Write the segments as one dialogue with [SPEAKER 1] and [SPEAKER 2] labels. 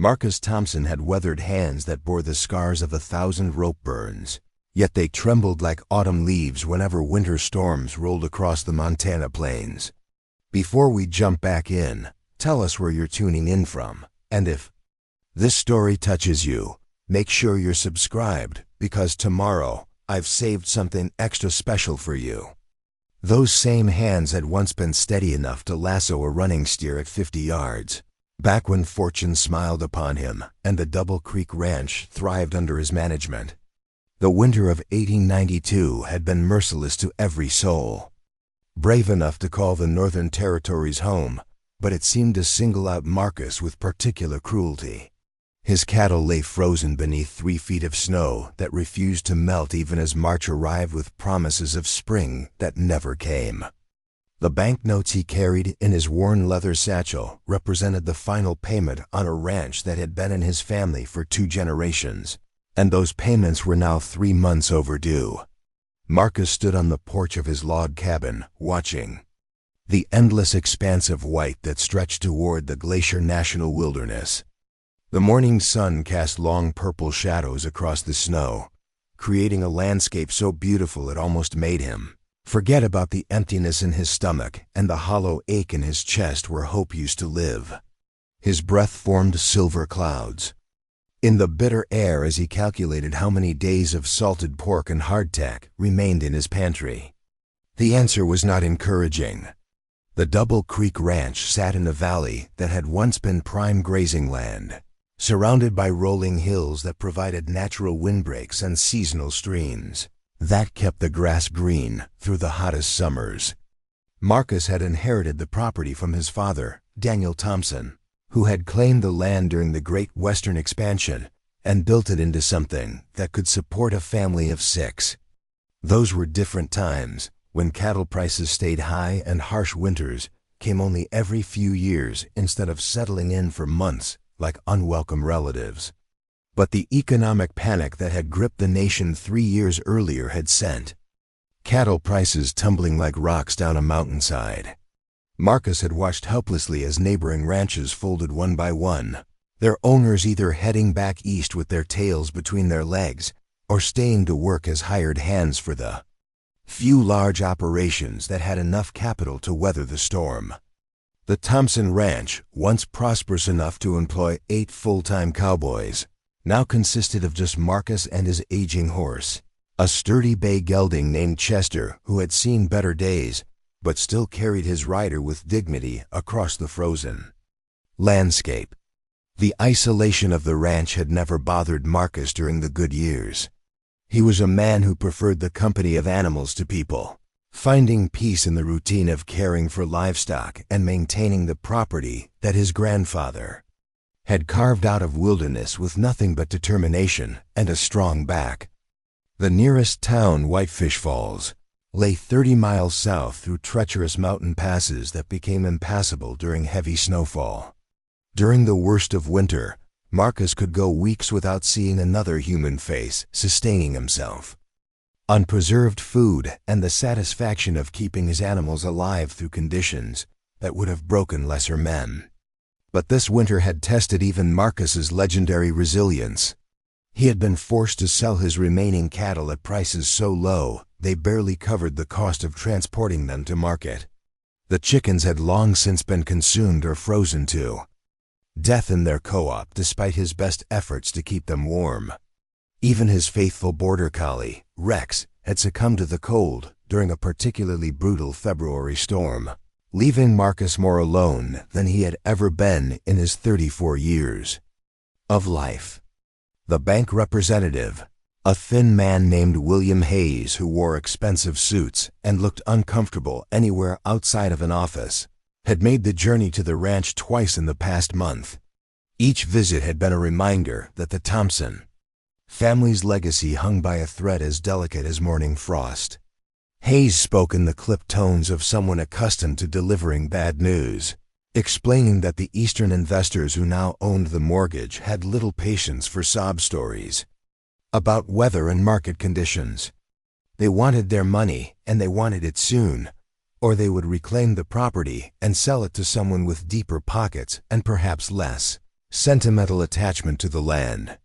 [SPEAKER 1] Marcus Thompson had weathered hands that bore the scars of 1,000 rope burns, yet they trembled like autumn leaves whenever winter storms rolled across the Montana plains. Before we jump back in, tell us where you're tuning in from, and if this story touches you, make sure you're subscribed, because tomorrow I've saved something extra special for you. Those same hands had once been steady enough to lasso a running steer at 50 yards, back when fortune smiled upon him and the Double Creek Ranch thrived under his management. The winter of 1892 had been merciless to every soul. Brave enough to call the Northern Territories home, but it seemed to single out Marcus with particular cruelty. His cattle lay frozen beneath 3 feet of snow that refused to melt even as March arrived with promises of spring that never came. The banknotes he carried in his worn leather satchel represented the final payment on a ranch that had been in his family for 2 generations, and those payments were now 3 months overdue. Marcus stood on the porch of his log cabin, watching the endless expanse of white that stretched toward the Glacier National Wilderness. The morning sun cast long purple shadows across the snow, creating a landscape so beautiful it almost made him forget about the emptiness in his stomach and the hollow ache in his chest where hope used to live. His breath formed silver clouds in the bitter air as he calculated how many days of salted pork and hardtack remained in his pantry. The answer was not encouraging. The Double Creek Ranch sat in a valley that had once been prime grazing land, surrounded by rolling hills that provided natural windbreaks and seasonal streams that kept the grass green through the hottest summers. Marcus had inherited the property from his father, Daniel Thompson, who had claimed the land during the Great Western Expansion and built it into something that could support a family of 6. Those were different times, when cattle prices stayed high and harsh winters came only every few years instead of settling in for months like unwelcome relatives. But the economic panic that had gripped the nation 3 years earlier had sent cattle prices tumbling like rocks down a mountainside. Marcus had watched helplessly as neighboring ranches folded one by one, their owners either heading back east with their tails between their legs or staying to work as hired hands for the few large operations that had enough capital to weather the storm. The Thompson Ranch, once prosperous enough to employ 8 full-time cowboys, now consisted of just Marcus and his aging horse, a sturdy bay gelding named Chester who had seen better days, but still carried his rider with dignity across the frozen landscape. The isolation of the ranch had never bothered Marcus during the good years. He was a man who preferred the company of animals to people, finding peace in the routine of caring for livestock and maintaining the property that his grandfather had carved out of wilderness with nothing but determination and a strong back. The nearest town, Whitefish Falls, lay 30 miles south through treacherous mountain passes that became impassable during heavy snowfall. During the worst of winter, Marcus could go weeks without seeing another human face, sustaining himself on preserved food and the satisfaction of keeping his animals alive through conditions that would have broken lesser men. But this winter had tested even Marcus's legendary resilience. He had been forced to sell his remaining cattle at prices so low they barely covered the cost of transporting them to market. The chickens had long since been consumed or frozen to death in their co-op despite his best efforts to keep them warm. Even his faithful border collie, Rex, had succumbed to the cold during a particularly brutal February storm, leaving Marcus more alone than he had ever been in his 34 years of life. The bank representative, a thin man named William Hayes who wore expensive suits and looked uncomfortable anywhere outside of an office, had made the journey to the ranch twice in the past month. Each visit had been a reminder that the Thompson family's legacy hung by a thread as delicate as morning frost. Hayes spoke in the clipped tones of someone accustomed to delivering bad news, explaining that the Eastern investors who now owned the mortgage had little patience for sob stories about weather and market conditions. They wanted their money, and they wanted it soon, or they would reclaim the property and sell it to someone with deeper pockets and perhaps less Sentimental attachment to the land.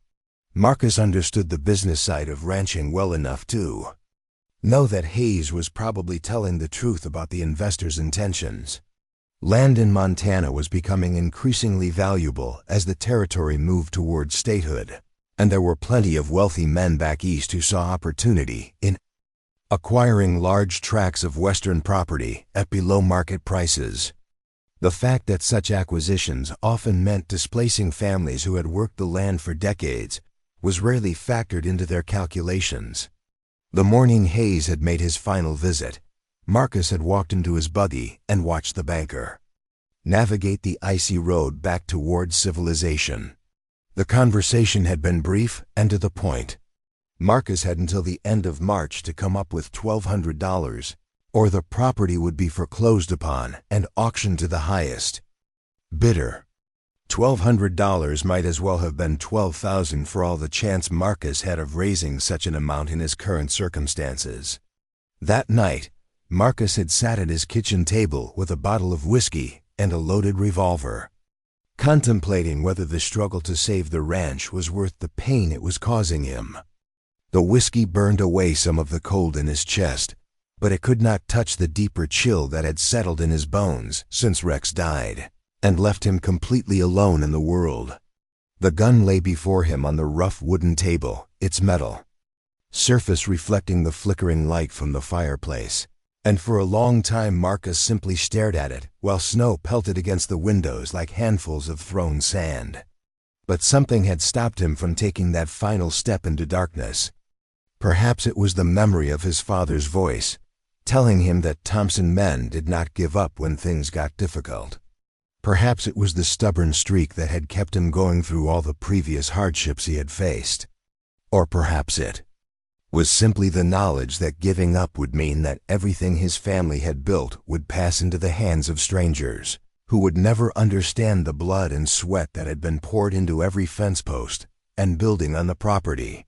[SPEAKER 1] Marcus understood the business side of ranching well enough to know that Hayes was probably telling the truth about the investor's intentions. Land in Montana was becoming increasingly valuable as the territory moved toward statehood, and there were plenty of wealthy men back east who saw opportunity in acquiring large tracts of western property at below-market prices. The fact that such acquisitions often meant displacing families who had worked the land for decades was rarely factored into their calculations. The morning Hayes had made his final visit, Marcus had walked into his buggy and watched the banker navigate the icy road back towards civilization. The conversation had been brief and to the point. Marcus had until the end of March to come up with $1,200, or the property would be foreclosed upon and auctioned to the highest bidder. $1,200 might as well have been $12,000 for all the chance Marcus had of raising such an amount in his current circumstances. That night, Marcus had sat at his kitchen table with a bottle of whiskey and a loaded revolver, contemplating whether the struggle to save the ranch was worth the pain it was causing him. The whiskey burned away some of the cold in his chest, but it could not touch the deeper chill that had settled in his bones since Rex died and left him completely alone in the world. The gun lay before him on the rough wooden table, its metal surface reflecting the flickering light from the fireplace, and for a long time Marcus simply stared at it while snow pelted against the windows like handfuls of thrown sand. But something had stopped him from taking that final step into darkness. Perhaps it was the memory of his father's voice, telling him that Thompson men did not give up when things got difficult. Perhaps it was the stubborn streak that had kept him going through all the previous hardships he had faced. Or perhaps it was simply the knowledge that giving up would mean that everything his family had built would pass into the hands of strangers, who would never understand the blood and sweat that had been poured into every fence post and building on the property.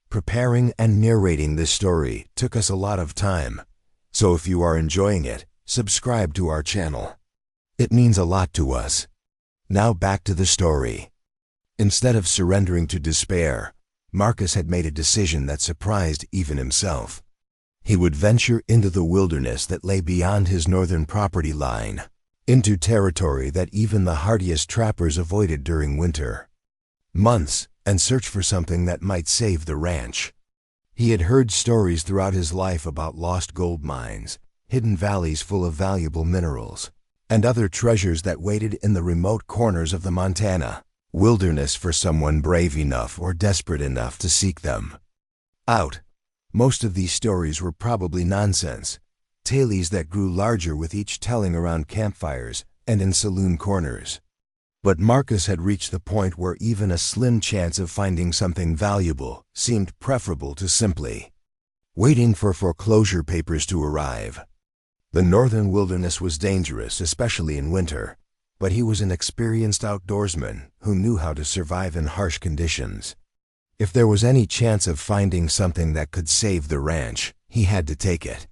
[SPEAKER 1] Preparing and narrating this story took us a lot of time, so if you are enjoying it, subscribe to our channel. It means a lot to us. Now back to the story. Instead of surrendering to despair, Marcus had made a decision that surprised even himself. He would venture into the wilderness that lay beyond his northern property line, into territory that even the hardiest trappers avoided during winter months, and search for something that might save the ranch. He had heard stories throughout his life about lost gold mines, hidden valleys full of valuable minerals, and other treasures that waited in the remote corners of the Montana wilderness for someone brave enough or desperate enough to seek them out. Most of these stories were probably nonsense, tales that grew larger with each telling around campfires and in saloon corners. But Marcus had reached the point where even a slim chance of finding something valuable seemed preferable to simply waiting for foreclosure papers to arrive. The northern wilderness was dangerous, especially in winter, but he was an experienced outdoorsman who knew how to survive in harsh conditions. If there was any chance of finding something that could save the ranch, he had to take it.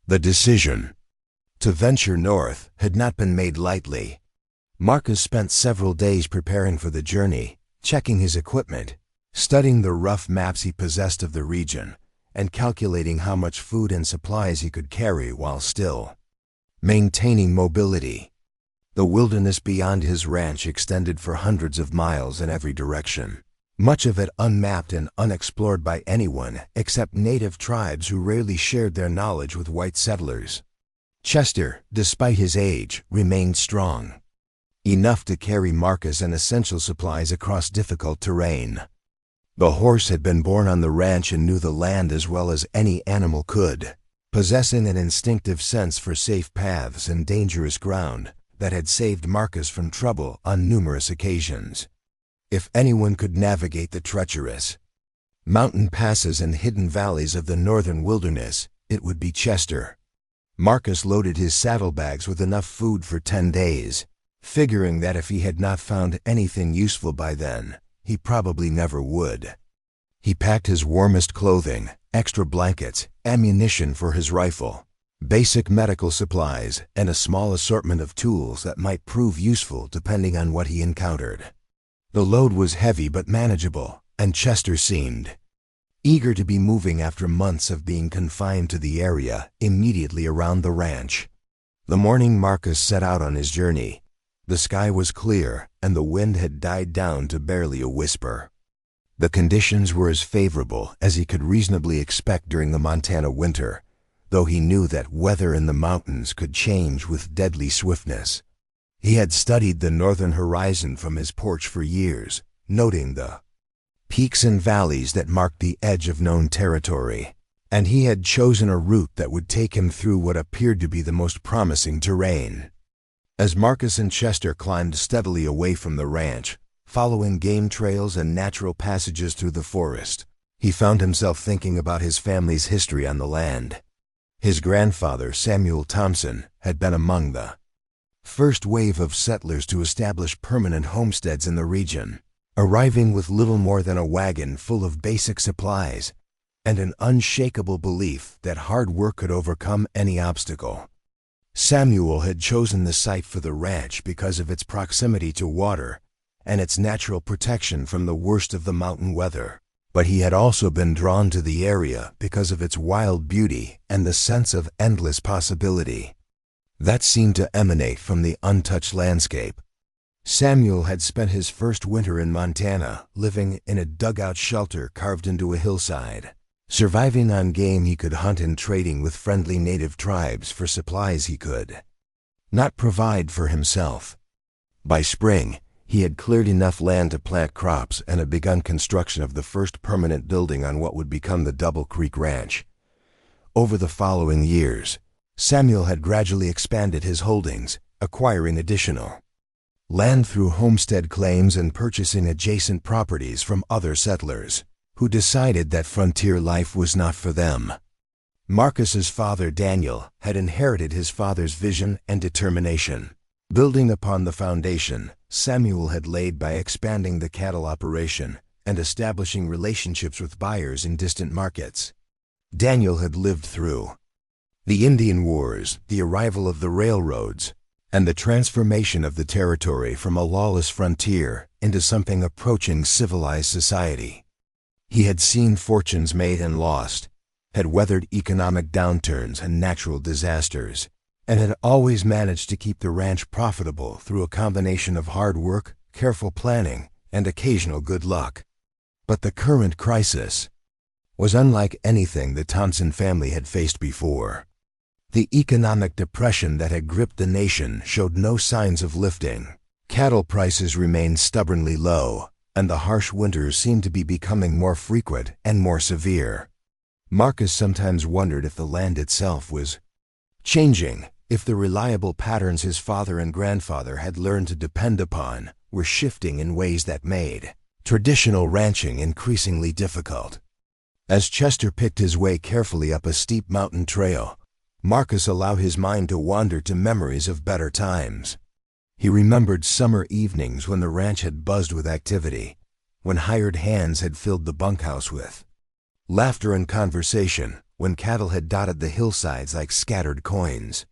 [SPEAKER 1] The decision to venture north had not been made lightly. Marcus spent several days preparing for the journey, checking his equipment, studying the rough maps he possessed of the region, and calculating how much food and supplies he could carry while still maintaining mobility. The wilderness beyond his ranch extended for hundreds of miles in every direction, much of it unmapped and unexplored by anyone except native tribes who rarely shared their knowledge with white settlers. Chester, despite his age, remained strong, enough to carry Marcus and essential supplies across difficult terrain. The horse had been born on the ranch and knew the land as well as any animal could, possessing an instinctive sense for safe paths and dangerous ground that had saved Marcus from trouble on numerous occasions. If anyone could navigate the treacherous mountain passes and hidden valleys of the northern wilderness, it would be Chester. Marcus loaded his saddlebags with enough food for 10 days, figuring that if he had not found anything useful by then, he probably never would. He packed his warmest clothing, extra blankets, ammunition for his rifle, basic medical supplies, and a small assortment of tools that might prove useful depending on what he encountered. The load was heavy but manageable, and Chester seemed eager to be moving after months of being confined to the area immediately around the ranch. The morning Marcus set out on his journey, the sky was clear and the wind had died down to barely a whisper. The conditions were as favorable as he could reasonably expect during the Montana winter, though he knew that weather in the mountains could change with deadly swiftness. He had studied the northern horizon from his porch for years, noting the peaks and valleys that marked the edge of known territory, and he had chosen a route that would take him through what appeared to be the most promising terrain. As Marcus and Chester climbed steadily away from the ranch, following game trails and natural passages through the forest, he found himself thinking about his family's history on the land. His grandfather, Samuel Thompson, had been among the first wave of settlers to establish permanent homesteads in the region, arriving with little more than a wagon full of basic supplies and an unshakable belief that hard work could overcome any obstacle. Samuel had chosen the site for the ranch because of its proximity to water and its natural protection from the worst of the mountain weather, but he had also been drawn to the area because of its wild beauty and the sense of endless possibility that seemed to emanate from the untouched landscape. Samuel had spent his first winter in Montana living in a dugout shelter carved into a hillside, surviving on game he could hunt and trading with friendly native tribes for supplies he could not provide for himself. By spring, he had cleared enough land to plant crops and had begun construction of the first permanent building on what would become the Double Creek Ranch. Over the following years, Samuel had gradually expanded his holdings, acquiring additional land through homestead claims and purchasing adjacent properties from other settlers who decided that frontier life was not for them. Marcus's father, Daniel, had inherited his father's vision and determination. Building upon the foundation Samuel had laid by expanding the cattle operation and establishing relationships with buyers in distant markets, Daniel had lived through the Indian Wars, the arrival of the railroads, and the transformation of the territory from a lawless frontier into something approaching civilized society. He had seen fortunes made and lost, had weathered economic downturns and natural disasters, and had always managed to keep the ranch profitable through a combination of hard work, careful planning, and occasional good luck. But the current crisis was unlike anything the Thompson family had faced before. The economic depression that had gripped the nation showed no signs of lifting. Cattle prices remained stubbornly low, and the harsh winters seemed to be becoming more frequent and more severe. Marcus sometimes wondered if the land itself was changing, if the reliable patterns his father and grandfather had learned to depend upon were shifting in ways that made traditional ranching increasingly difficult. As Chester picked his way carefully up a steep mountain trail, Marcus allowed his mind to wander to memories of better times. He remembered summer evenings when the ranch had buzzed with activity, when hired hands had filled the bunkhouse with laughter and conversation, when cattle had dotted the hillsides like scattered coins.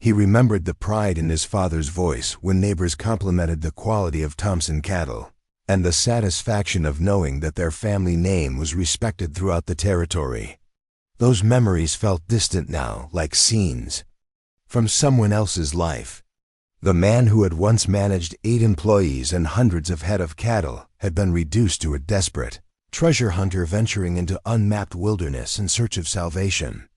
[SPEAKER 1] He remembered the pride in his father's voice when neighbors complimented the quality of Thompson cattle, and the satisfaction of knowing that their family name was respected throughout the territory. Those memories felt distant now, like scenes from someone else's life. The man who had once managed 8 employees and hundreds of head of cattle had been reduced to a desperate treasure hunter venturing into unmapped wilderness in search of salvation.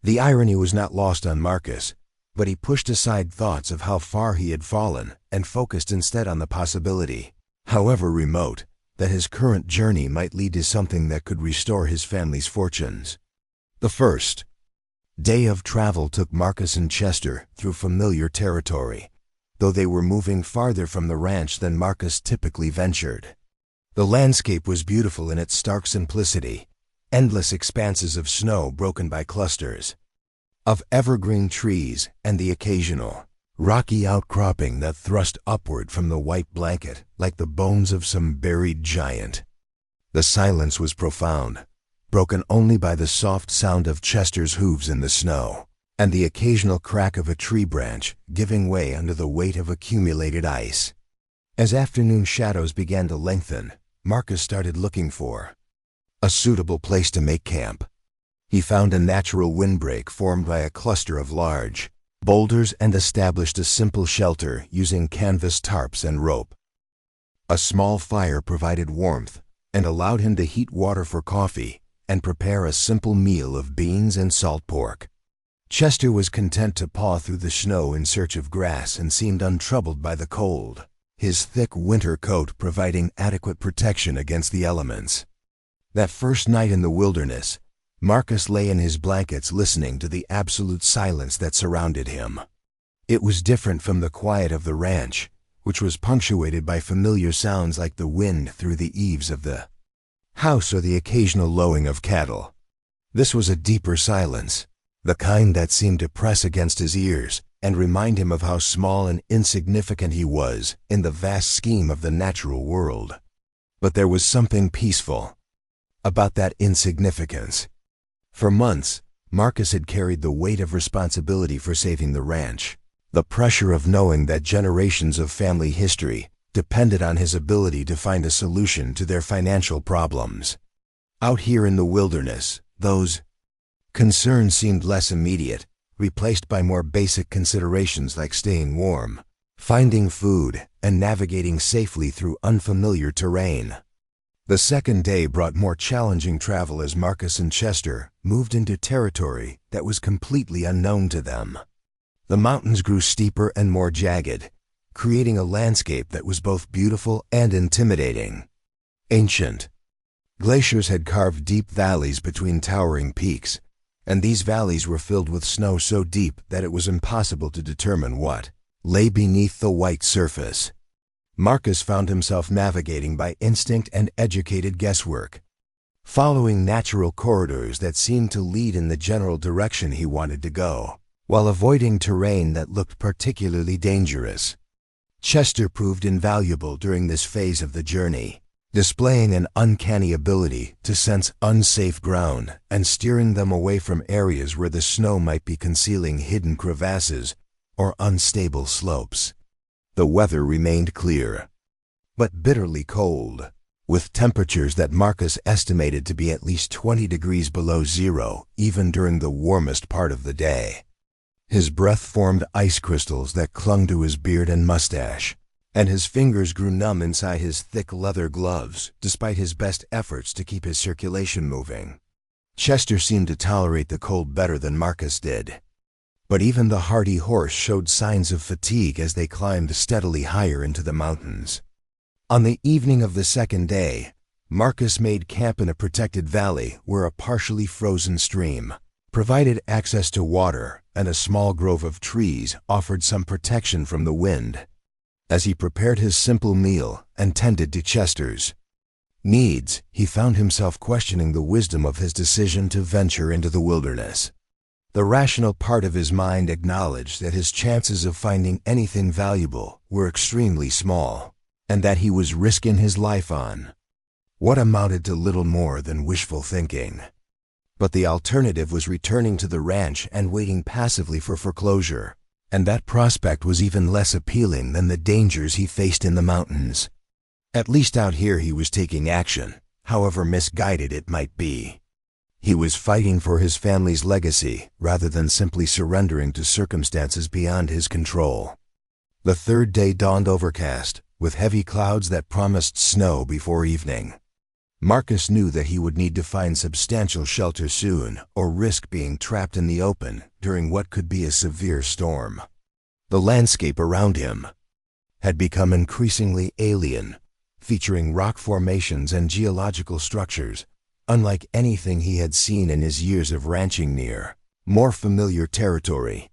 [SPEAKER 1] The irony was not lost on Marcus, but he pushed aside thoughts of how far he had fallen and focused instead on the possibility, however remote, that his current journey might lead to something that could restore his family's fortunes. The first day of travel took Marcus and Chester through familiar territory, though they were moving farther from the ranch than Marcus typically ventured. The landscape was beautiful in its stark simplicity, endless expanses of snow broken by clusters of evergreen trees and the occasional rocky outcropping that thrust upward from the white blanket like the bones of some buried giant. The silence was profound, broken only by the soft sound of Chester's hooves in the snow, and the occasional crack of a tree branch giving way under the weight of accumulated ice. As afternoon shadows began to lengthen, Marcus started looking for a suitable place to make camp. He found a natural windbreak formed by a cluster of large boulders and established a simple shelter using canvas tarps and rope. A small fire provided warmth and allowed him to heat water for coffee and prepare a simple meal of beans and salt pork. Chester was content to paw through the snow in search of grass and seemed untroubled by the cold, his thick winter coat providing adequate protection against the elements. That first night in the wilderness, Marcus lay in his blankets listening to the absolute silence that surrounded him. It was different from the quiet of the ranch, which was punctuated by familiar sounds like the wind through the eaves of the house or the occasional lowing of cattle. This was a deeper silence, the kind that seemed to press against his ears and remind him of how small and insignificant he was in the vast scheme of the natural world. But there was something peaceful about that insignificance. For months, Marcus had carried the weight of responsibility for saving the ranch, the pressure of knowing that generations of family history depended on his ability to find a solution to their financial problems. Out here in the wilderness, those concerns seemed less immediate, replaced by more basic considerations like staying warm, finding food, and navigating safely through unfamiliar terrain. The second day brought more challenging travel as Marcus and Chester moved into territory that was completely unknown to them. The mountains grew steeper and more jagged, creating a landscape that was both beautiful and intimidating. Ancient glaciers had carved deep valleys between towering peaks, and these valleys were filled with snow so deep that it was impossible to determine what lay beneath the white surface. Marcus found himself navigating by instinct and educated guesswork, following natural corridors that seemed to lead in the general direction he wanted to go, while avoiding terrain that looked particularly dangerous. Chester proved invaluable during this phase of the journey, displaying an uncanny ability to sense unsafe ground and steering them away from areas where the snow might be concealing hidden crevasses or unstable slopes. The weather remained clear, but bitterly cold, with temperatures that Marcus estimated to be at least 20 degrees below zero even during the warmest part of the day. His breath formed ice crystals that clung to his beard and mustache, and his fingers grew numb inside his thick leather gloves despite his best efforts to keep his circulation moving. Chester seemed to tolerate the cold better than Marcus did, but even the hardy horse showed signs of fatigue as they climbed steadily higher into the mountains. On the evening of the second day, Marcus made camp in a protected valley where a partially frozen stream provided access to water and a small grove of trees offered some protection from the wind. As he prepared his simple meal and tended to Chester's needs, he found himself questioning the wisdom of his decision to venture into the wilderness. The rational part of his mind acknowledged that his chances of finding anything valuable were extremely small, and that he was risking his life on what amounted to little more than wishful thinking. But the alternative was returning to the ranch and waiting passively for foreclosure, and that prospect was even less appealing than the dangers he faced in the mountains. At least out here he was taking action, however misguided it might be. He was fighting for his family's legacy rather than simply surrendering to circumstances beyond his control. The third day dawned overcast, with heavy clouds that promised snow before evening. Marcus knew that he would need to find substantial shelter soon or risk being trapped in the open during what could be a severe storm. The landscape around him had become increasingly alien, featuring rock formations and geological structures unlike anything he had seen in his years of ranching near more familiar territory.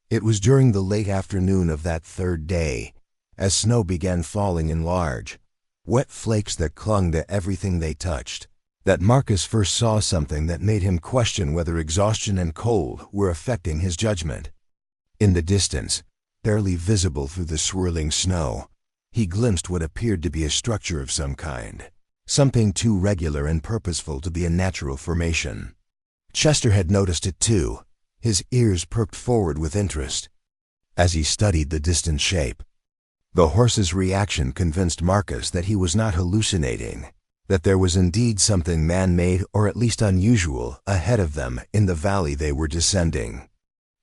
[SPEAKER 1] It was during the late afternoon of that third day, as snow began falling in large, wet flakes that clung to everything they touched, that Marcus first saw something that made him question whether exhaustion and cold were affecting his judgment. In the distance, barely visible through the swirling snow, he glimpsed what appeared to be a structure of some kind, something too regular and purposeful to be a natural formation. Chester had noticed it too, his ears perked forward with interest, as he studied the distant shape. The horse's reaction convinced Marcus that he was not hallucinating, that there was indeed something man-made or at least unusual ahead of them in the valley they were descending.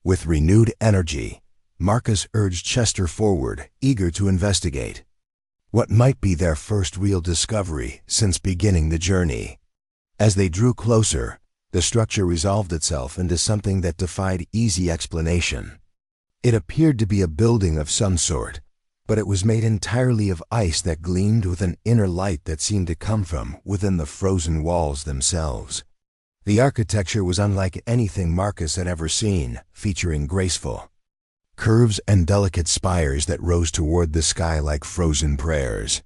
[SPEAKER 1] With renewed energy, Marcus urged Chester forward, eager to investigate what might be their first real discovery since beginning the journey. As they drew closer, the structure resolved itself into something that defied easy explanation. It appeared to be a building of some sort, but it was made entirely of ice that gleamed with an inner light that seemed to come from within the frozen walls themselves. The architecture was unlike anything Marcus had ever seen, featuring graceful curves and delicate spires that rose toward the sky like frozen prayers.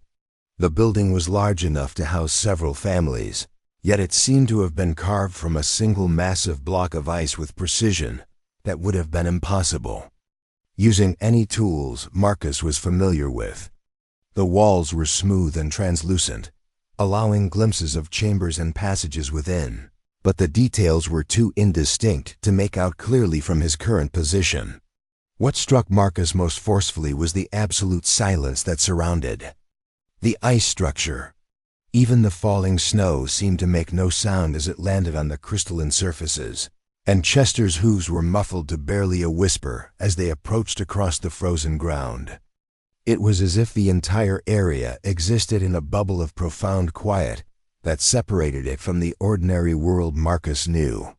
[SPEAKER 1] The building was large enough to house several families, yet it seemed to have been carved from a single massive block of ice with precision that would have been impossible using any tools Marcus was familiar with. The walls were smooth and translucent, allowing glimpses of chambers and passages within, but the details were too indistinct to make out clearly from his current position. What struck Marcus most forcefully was the absolute silence that surrounded the ice structure. Even the falling snow seemed to make no sound as it landed on the crystalline surfaces, and Chester's hooves were muffled to barely a whisper as they approached across the frozen ground. It was as if the entire area existed in a bubble of profound quiet that separated it from the ordinary world Marcus knew.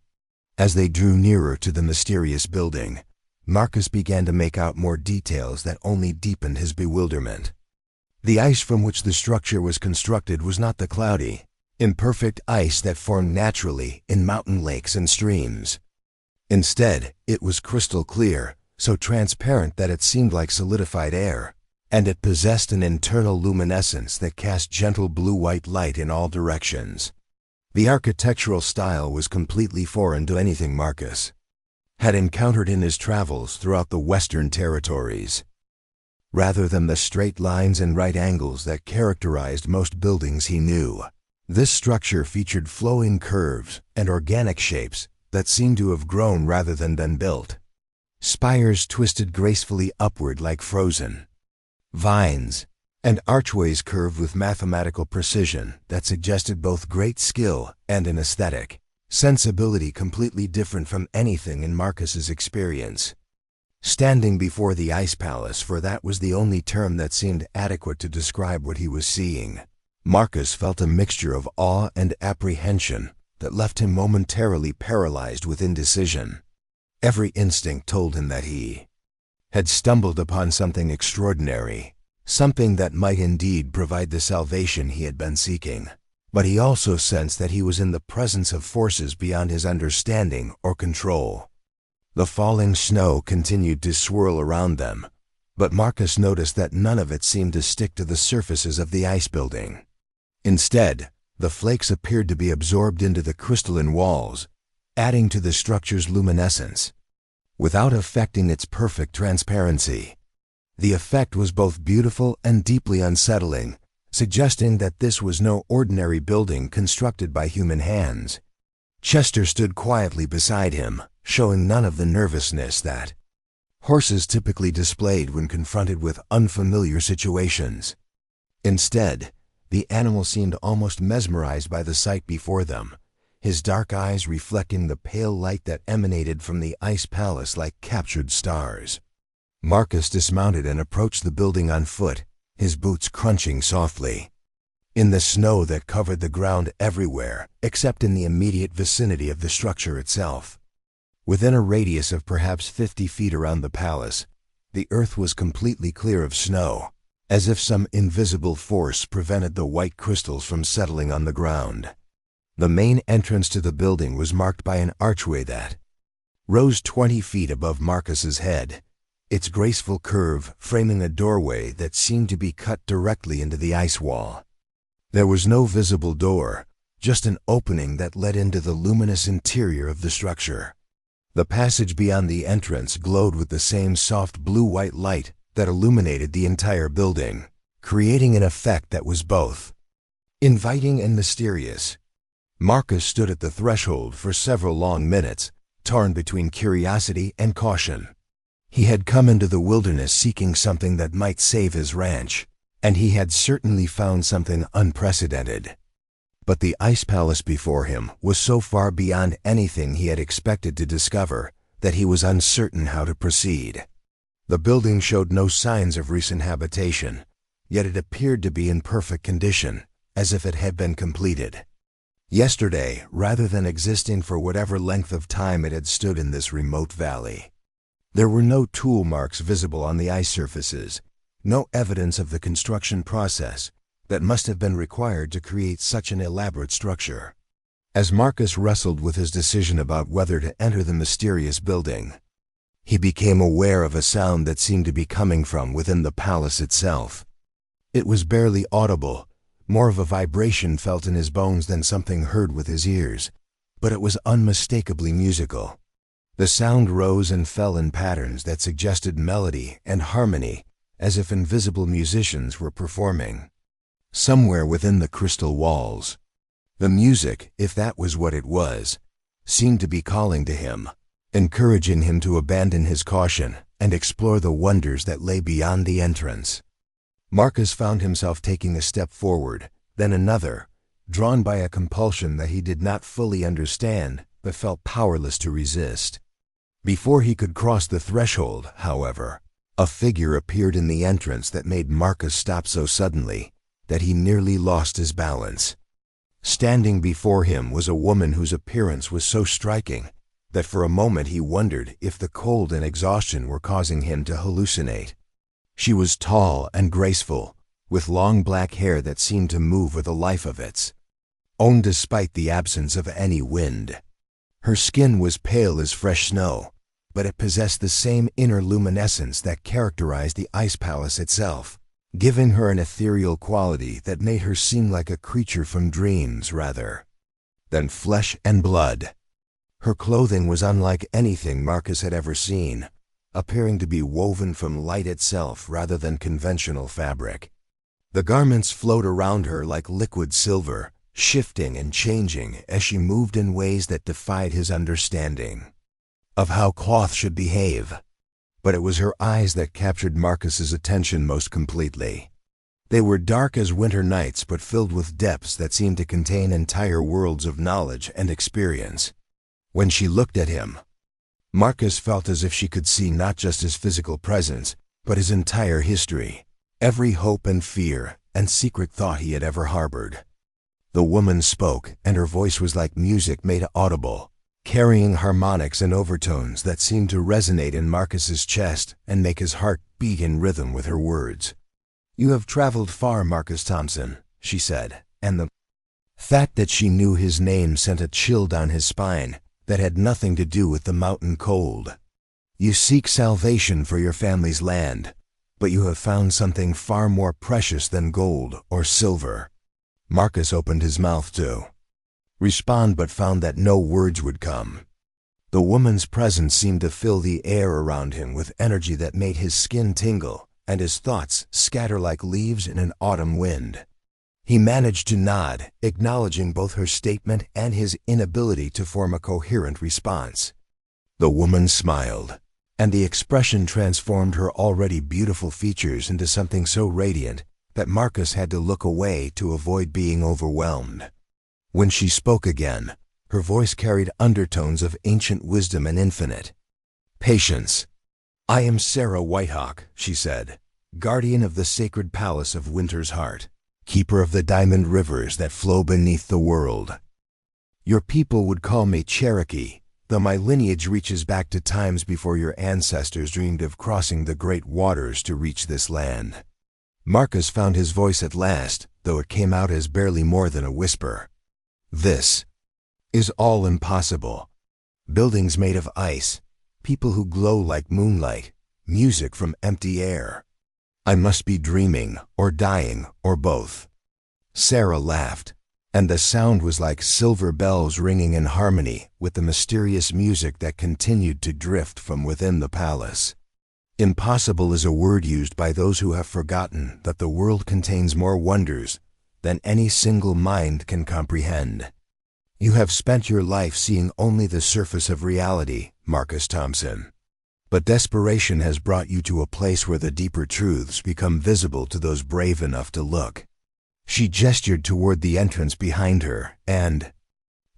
[SPEAKER 1] As they drew nearer to the mysterious building, Marcus began to make out more details that only deepened his bewilderment. The ice from which the structure was constructed was not the cloudy, imperfect ice that formed naturally in mountain lakes and streams. Instead, it was crystal clear, so transparent that it seemed like solidified air, and it possessed an internal luminescence that cast gentle blue-white light in all directions. The architectural style was completely foreign to anything Marcus had encountered in his travels throughout the Western Territories. Rather than the straight lines and right angles that characterized most buildings he knew, this structure featured flowing curves and organic shapes that seemed to have grown rather than been built. Spires twisted gracefully upward like frozen vines, and archways curved with mathematical precision that suggested both great skill and an aesthetic sensibility completely different from anything in Marcus's experience. Standing before the ice palace, for that was the only term that seemed adequate to describe what he was seeing, Marcus felt a mixture of awe and apprehension that left him momentarily paralyzed with indecision. Every instinct told him that he had stumbled upon something extraordinary, something that might indeed provide the salvation he had been seeking. But he also sensed that he was in the presence of forces beyond his understanding or control. The falling snow continued to swirl around them, but Marcus noticed that none of it seemed to stick to the surfaces of the ice building. Instead, the flakes appeared to be absorbed into the crystalline walls, adding to the structure's luminescence, without affecting its perfect transparency. The effect was both beautiful and deeply unsettling, suggesting that this was no ordinary building constructed by human hands. Chester stood quietly beside him, showing none of the nervousness that horses typically displayed when confronted with unfamiliar situations. Instead, the animal seemed almost mesmerized by the sight before them, his dark eyes reflecting the pale light that emanated from the ice palace like captured stars. Marcus dismounted and approached the building on foot, his boots crunching softly in the snow that covered the ground everywhere except in the immediate vicinity of the structure itself. Within a radius of perhaps 50 feet around the palace, the earth was completely clear of snow, as if some invisible force prevented the white crystals from settling on the ground. The main entrance to the building was marked by an archway that rose 20 feet above Marcus's head, its graceful curve framing a doorway that seemed to be cut directly into the ice wall. There was no visible door, just an opening that led into the luminous interior of the structure. The passage beyond the entrance glowed with the same soft blue-white light that illuminated the entire building, creating an effect that was both inviting and mysterious. Marcus stood at the threshold for several long minutes, torn between curiosity and caution. He had come into the wilderness seeking something that might save his ranch, and he had certainly found something unprecedented. But the ice palace before him was so far beyond anything he had expected to discover that he was uncertain how to proceed. The building showed no signs of recent habitation, yet it appeared to be in perfect condition, as if it had been completed yesterday rather than existing for whatever length of time it had stood in this remote valley. There were no tool marks visible on the ice surfaces, no evidence of the construction process that must have been required to create such an elaborate structure. As Marcus wrestled with his decision about whether to enter the mysterious building, he became aware of a sound that seemed to be coming from within the palace itself. It was barely audible, more of a vibration felt in his bones than something heard with his ears, but it was unmistakably musical. The sound rose and fell in patterns that suggested melody and harmony, as if invisible musicians were performing somewhere within the crystal walls. The music, if that was what it was, seemed to be calling to him, encouraging him to abandon his caution and explore the wonders that lay beyond the entrance. Marcus found himself taking a step forward, then another, drawn by a compulsion that he did not fully understand but felt powerless to resist. Before he could cross the threshold, however, a figure appeared in the entrance that made Marcus stop so suddenly that he nearly lost his balance. Standing before him was a woman whose appearance was so striking that for a moment he wondered if the cold and exhaustion were causing him to hallucinate. She was tall and graceful, with long black hair that seemed to move with a life of its own despite the absence of any wind. Her skin was pale as fresh snow, but it possessed the same inner luminescence that characterized the ice palace itself, giving her an ethereal quality that made her seem like a creature from dreams rather than flesh and blood. Her clothing was unlike anything Marcus had ever seen, appearing to be woven from light itself rather than conventional fabric. The garments flowed around her like liquid silver, shifting and changing as she moved in ways that defied his understanding of how cloth should behave. But it was her eyes that captured Marcus's attention most completely. They were dark as winter nights but filled with depths that seemed to contain entire worlds of knowledge and experience. When she looked at him, Marcus felt as if she could see not just his physical presence, but his entire history, every hope and fear and secret thought he had ever harbored. The woman spoke, and her voice was like music made audible, carrying harmonics and overtones that seemed to resonate in Marcus's chest and make his heart beat in rhythm with her words. "You have traveled far, Marcus Thompson," she said, and the fact that she knew his name sent a chill down his spine that had nothing to do with the mountain cold. "You seek salvation for your family's land, but you have found something far more precious than gold or silver." Marcus opened his mouth to respond but found that no words would come. The woman's presence seemed to fill the air around him with energy that made his skin tingle and his thoughts scatter like leaves in an autumn wind. He managed to nod, acknowledging both her statement and his inability to form a coherent response. The woman smiled, and the expression transformed her already beautiful features into something so radiant that Marcus had to look away to avoid being overwhelmed. When she spoke again, her voice carried undertones of ancient wisdom and infinite patience. "I am Sarah Whitehawk," she said, "guardian of the sacred palace of Winter's Heart, keeper of the diamond rivers that flow beneath the world. Your people would call me Cherokee, though my lineage reaches back to times before your ancestors dreamed of crossing the great waters to reach this land." Marcus found his voice at last, though it came out as barely more than a whisper. "This is all impossible. Buildings made of ice, people who glow like moonlight, music from empty air. I must be dreaming, or dying, or both." Sarah laughed, and the sound was like silver bells ringing in harmony with the mysterious music that continued to drift from within the palace. Impossible is a word used by those who have forgotten that the world contains more wonders than any single mind can comprehend. You have spent your life seeing only the surface of reality, Marcus Thompson. But desperation has brought you to a place where the deeper truths become visible to those brave enough to look." She gestured toward the entrance behind her, and,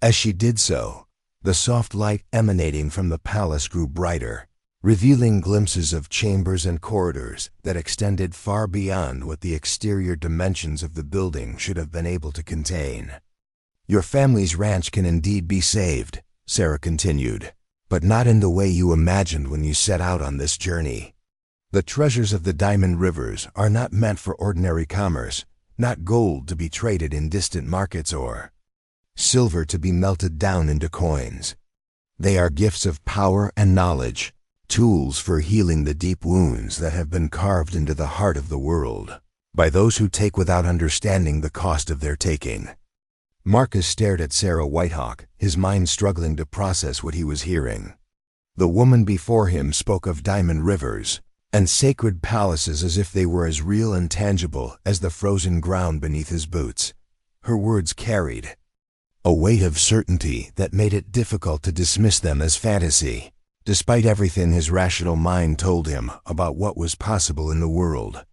[SPEAKER 1] as she did so, the soft light emanating from the palace grew brighter, revealing glimpses of chambers and corridors that extended far beyond what the exterior dimensions of the building should have been able to contain. "Your family's ranch can indeed be saved," Sarah continued, "but not in the way you imagined when you set out on this journey. The treasures of the Diamond Rivers are not meant for ordinary commerce, not gold to be traded in distant markets or silver to be melted down into coins. They are gifts of power and knowledge, tools for healing the deep wounds that have been carved into the heart of the world by those who take without understanding the cost of their taking." Marcus stared at Sarah Whitehawk, his mind struggling to process what he was hearing. The woman before him spoke of diamond rivers and sacred palaces as if they were as real and tangible as the frozen ground beneath his boots. Her words carried a weight of certainty that made it difficult to dismiss them as fantasy, despite everything his rational mind told him about what was possible in the world.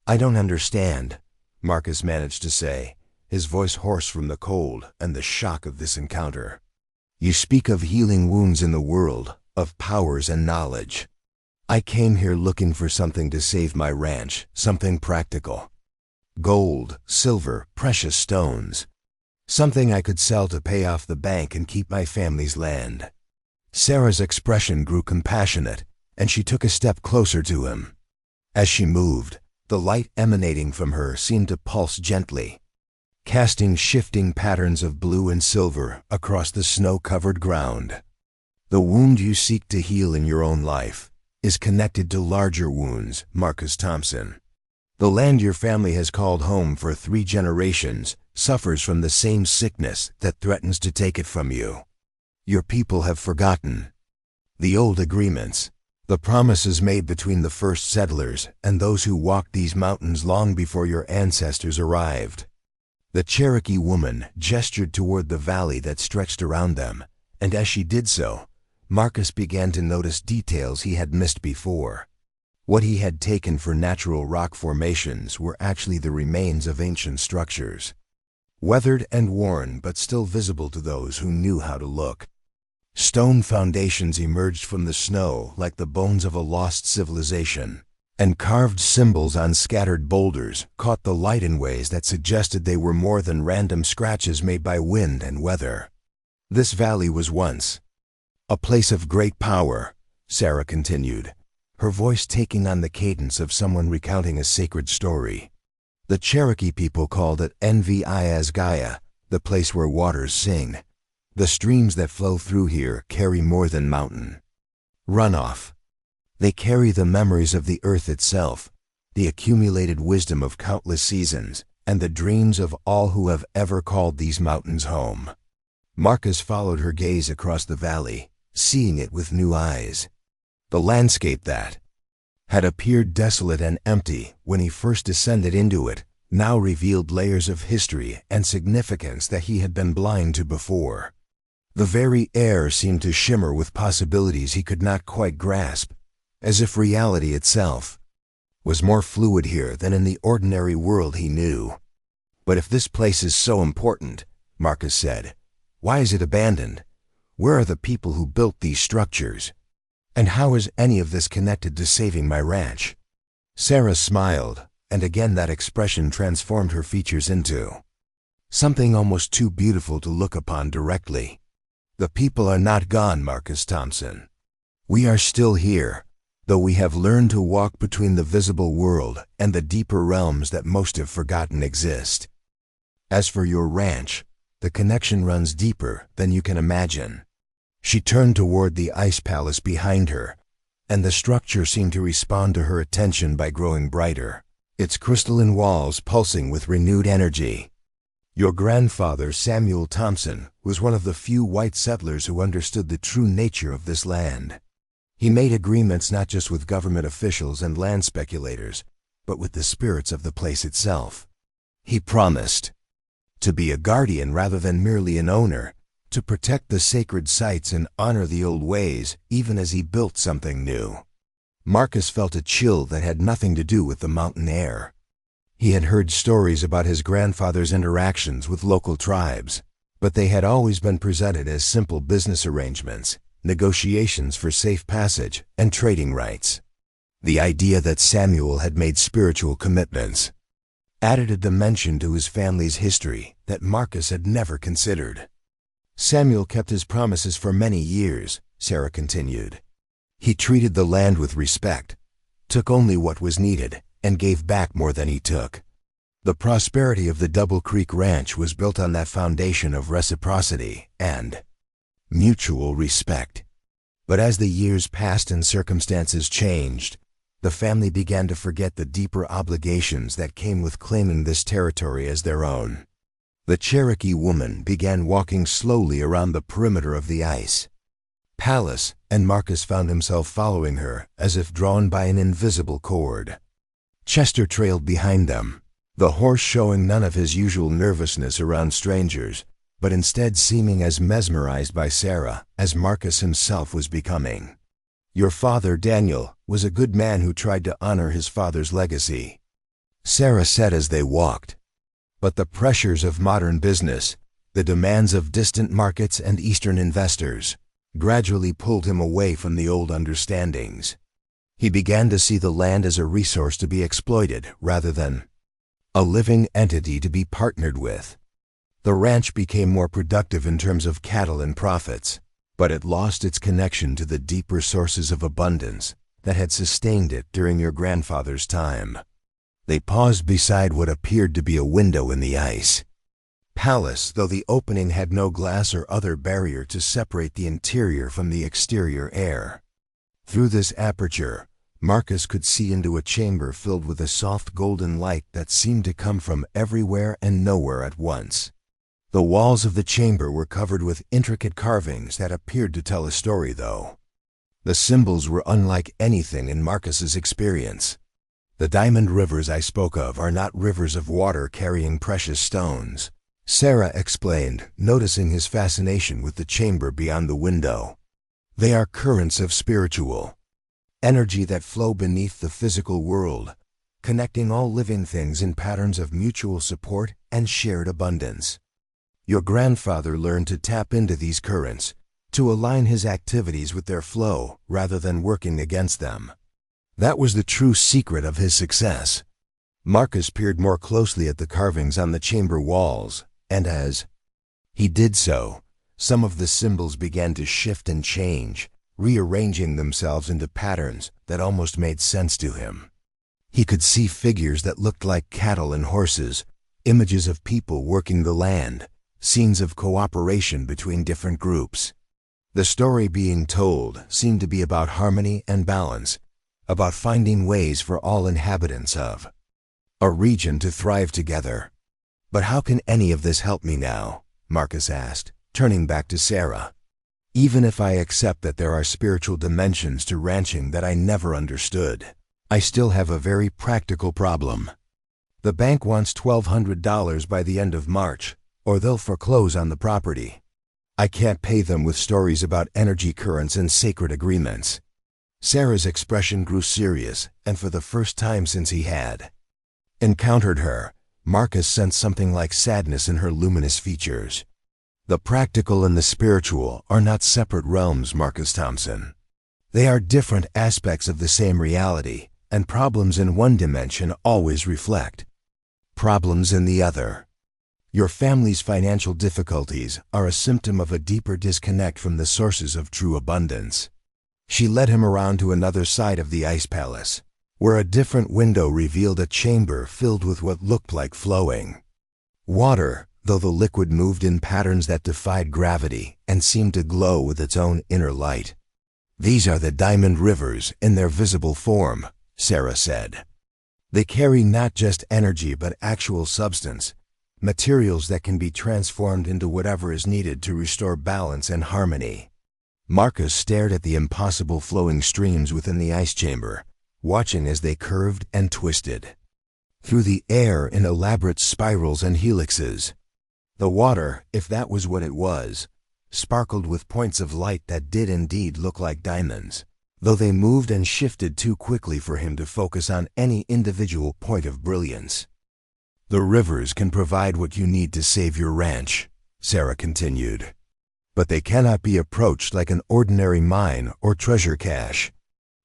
[SPEAKER 1] "I don't understand," Marcus managed to say, his voice hoarse from the cold and the shock of this encounter. "You speak of healing wounds in the world, of powers and knowledge. I came here looking for something to save my ranch, something practical. Gold, silver, precious stones. Something I could sell to pay off the bank and keep my family's land." Sarah's expression grew compassionate, and she took a step closer to him. As she moved, the light emanating from her seemed to pulse gently, casting shifting patterns of blue and silver across the snow-covered ground. "The wound you seek to heal in your own life is connected to larger wounds, Marcus Thompson. The land your family has called home for 3 generations suffers from the same sickness that threatens to take it from you. Your people have forgotten the old agreements, the promises made between the first settlers and those who walked these mountains long before your ancestors arrived." The Cherokee woman gestured toward the valley that stretched around them, and as she did so, Marcus began to notice details he had missed before. What he had taken for natural rock formations were actually the remains of ancient structures, weathered and worn but still visible to those who knew how to look. Stone foundations emerged from the snow like the bones of a lost civilization, and carved symbols on scattered boulders caught the light in ways that suggested they were more than random scratches made by wind and weather. "This valley was once a place of great power," Sarah continued, her voice taking on the cadence of someone recounting a sacred story. "The Cherokee people called it Nviasgaya, the place where waters sing. The streams that flow through here carry more than mountain runoff. They carry the memories of the earth itself, the accumulated wisdom of countless seasons, and the dreams of all who have ever called these mountains home." Marcus followed her gaze across the valley, seeing it with new eyes. The landscape that had appeared desolate and empty when he first descended into it now revealed layers of history and significance that he had been blind to before. The very air seemed to shimmer with possibilities he could not quite grasp, as if reality itself was more fluid here than in the ordinary world he knew. "But if this place is so important," Marcus said, "why is it abandoned? Where are the people who built these structures? And how is any of this connected to saving my ranch?" Sarah smiled, and again that expression transformed her features into something almost too beautiful to look upon directly. "The people are not gone, Marcus Thompson. We are still here, though we have learned to walk between the visible world and the deeper realms that most have forgotten exist. As for your ranch, the connection runs deeper than you can imagine." She turned toward the ice palace behind her, and the structure seemed to respond to her attention by growing brighter, its crystalline walls pulsing with renewed energy. "Your grandfather, Samuel Thompson, was one of the few white settlers who understood the true nature of this land. He made agreements not just with government officials and land speculators, but with the spirits of the place itself. He promised to be a guardian rather than merely an owner, to protect the sacred sites and honor the old ways, even as he built something new. Marcus felt a chill that had nothing to do with the mountain air. He had heard stories about his grandfather's interactions with local tribes, but they had always been presented as simple business arrangements, negotiations for safe passage, and trading rights. The idea that Samuel had made spiritual commitments added a dimension to his family's history that Marcus had never considered. Samuel kept his promises for many years, Sarah continued. He treated the land with respect, took only what was needed, and gave back more than he took. The prosperity of the Double Creek Ranch was built on that foundation of reciprocity and mutual respect. But as the years passed and circumstances changed, the family began to forget the deeper obligations that came with claiming this territory as their own. The Cherokee woman began walking slowly around the perimeter of the ice palace, and Marcus found himself following her as if drawn by an invisible cord. Chester trailed behind them, the horse showing none of his usual nervousness around strangers, but instead seeming as mesmerized by Sarah as Marcus himself was becoming. "Your father, Daniel, was a good man who tried to honor his father's legacy," Sarah said as they walked. But the pressures of modern business, the demands of distant markets and Eastern investors, gradually pulled him away from the old understandings. He began to see the land as a resource to be exploited rather than a living entity to be partnered with. The ranch became more productive in terms of cattle and profits, but it lost its connection to the deeper sources of abundance that had sustained it during your grandfather's time. They paused beside what appeared to be a window in the ice palace, though the opening had no glass or other barrier to separate the interior from the exterior air. Through this aperture, Marcus could see into a chamber filled with a soft golden light that seemed to come from everywhere and nowhere at once. The walls of the chamber were covered with intricate carvings that appeared to tell a story, though. The symbols were unlike anything in Marcus's experience. "The diamond rivers I spoke of are not rivers of water carrying precious stones," Sarah explained, noticing his fascination with the chamber beyond the window. "They are currents of spiritual energy that flow beneath the physical world, connecting all living things in patterns of mutual support and shared abundance. Your grandfather learned to tap into these currents, to align his activities with their flow rather than working against them. That was the true secret of his success." Marcus peered more closely at the carvings on the chamber walls, and as he did so, some of the symbols began to shift and change, rearranging themselves into patterns that almost made sense to him. He could see figures that looked like cattle and horses, images of people working the land, scenes of cooperation between different groups. The story being told seemed to be about harmony and balance, about finding ways for all inhabitants of a region to thrive together. "But how can any of this help me now?" Marcus asked, turning back to Sarah. "Even if I accept that there are spiritual dimensions to ranching that I never understood, I still have a very practical problem. The bank wants $1,200 by the end of March, or they'll foreclose on the property. I can't pay them with stories about energy currents and sacred agreements." Sarah's expression grew serious, and for the first time since he had encountered her, Marcus sensed something like sadness in her luminous features. "The practical and the spiritual are not separate realms, Marcus Thompson. They are different aspects of the same reality, and problems in one dimension always reflect problems in the other. Your family's financial difficulties are a symptom of a deeper disconnect from the sources of true abundance." She led him around to another side of the ice palace, where a different window revealed a chamber filled with what looked like flowing water, though the liquid moved in patterns that defied gravity and seemed to glow with its own inner light. "These are the diamond rivers in their visible form," Sarah said. "They carry not just energy but actual substance, materials that can be transformed into whatever is needed to restore balance and harmony." Marcus stared at the impossible flowing streams within the ice chamber, watching as they curved and twisted through the air in elaborate spirals and helixes. The water, if that was what it was, sparkled with points of light that did indeed look like diamonds, though they moved and shifted too quickly for him to focus on any individual point of brilliance. "The rivers can provide what you need to save your ranch," Sarah continued, "but they cannot be approached like an ordinary mine or treasure cache.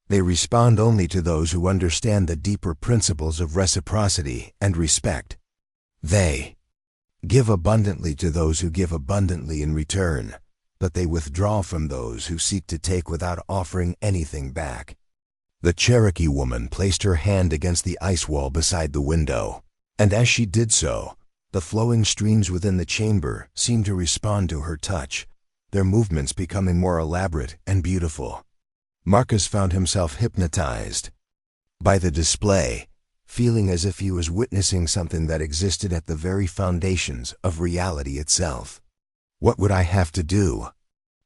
[SPEAKER 1] They respond only to those who understand the deeper principles of reciprocity and respect. They give abundantly to those who give abundantly in return, but they withdraw from those who seek to take without offering anything back." The Cherokee woman placed her hand against the ice wall beside the window, and as she did so, the flowing streams within the chamber seemed to respond to her touch, their movements becoming more elaborate and beautiful. Marcus found himself hypnotized by the display, feeling as if he was witnessing something that existed at the very foundations of reality itself. "What would I have to do?"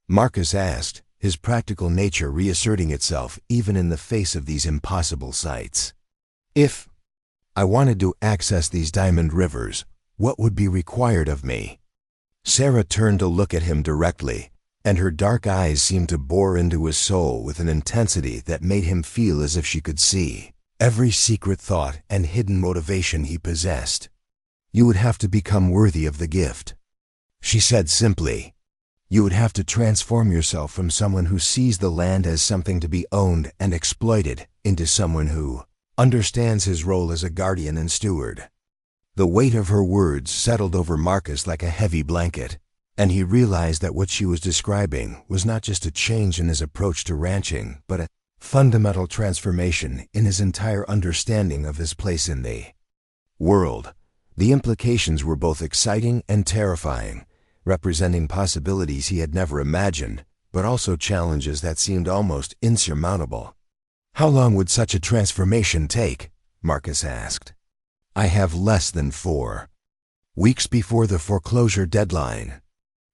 [SPEAKER 1] Marcus asked, his practical nature reasserting itself even in the face of these impossible sights. "If I wanted to access these diamond rivers, what would be required of me?" Sarah turned to look at him directly, and her dark eyes seemed to bore into his soul with an intensity that made him feel as if she could see every secret thought and hidden motivation he possessed. "You would have to become worthy of the gift," she said simply. "You would have to transform yourself from someone who sees the land as something to be owned and exploited into someone who understands his role as a guardian and steward." The weight of her words settled over Marcus like a heavy blanket, and he realized that what she was describing was not just a change in his approach to ranching, but a fundamental transformation in his entire understanding of his place in the world. The implications were both exciting and terrifying, representing possibilities he had never imagined, but also challenges that seemed almost insurmountable. "How long would such a transformation take?" Marcus asked. "I have less than 4 weeks before the foreclosure deadline.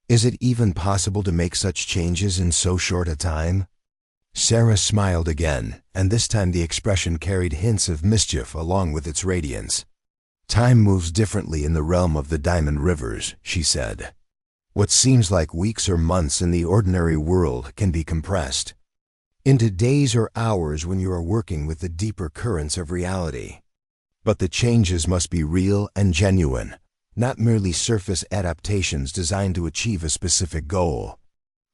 [SPEAKER 1] Is it even possible to make such changes in so short a time?" Sarah smiled again, and this time the expression carried hints of mischief along with its radiance. "Time moves differently in the realm of the diamond rivers," she said. "What seems like weeks or months in the ordinary world can be compressed into days or hours when you are working with the deeper currents of reality. But the changes must be real and genuine, not merely surface adaptations designed to achieve a specific goal."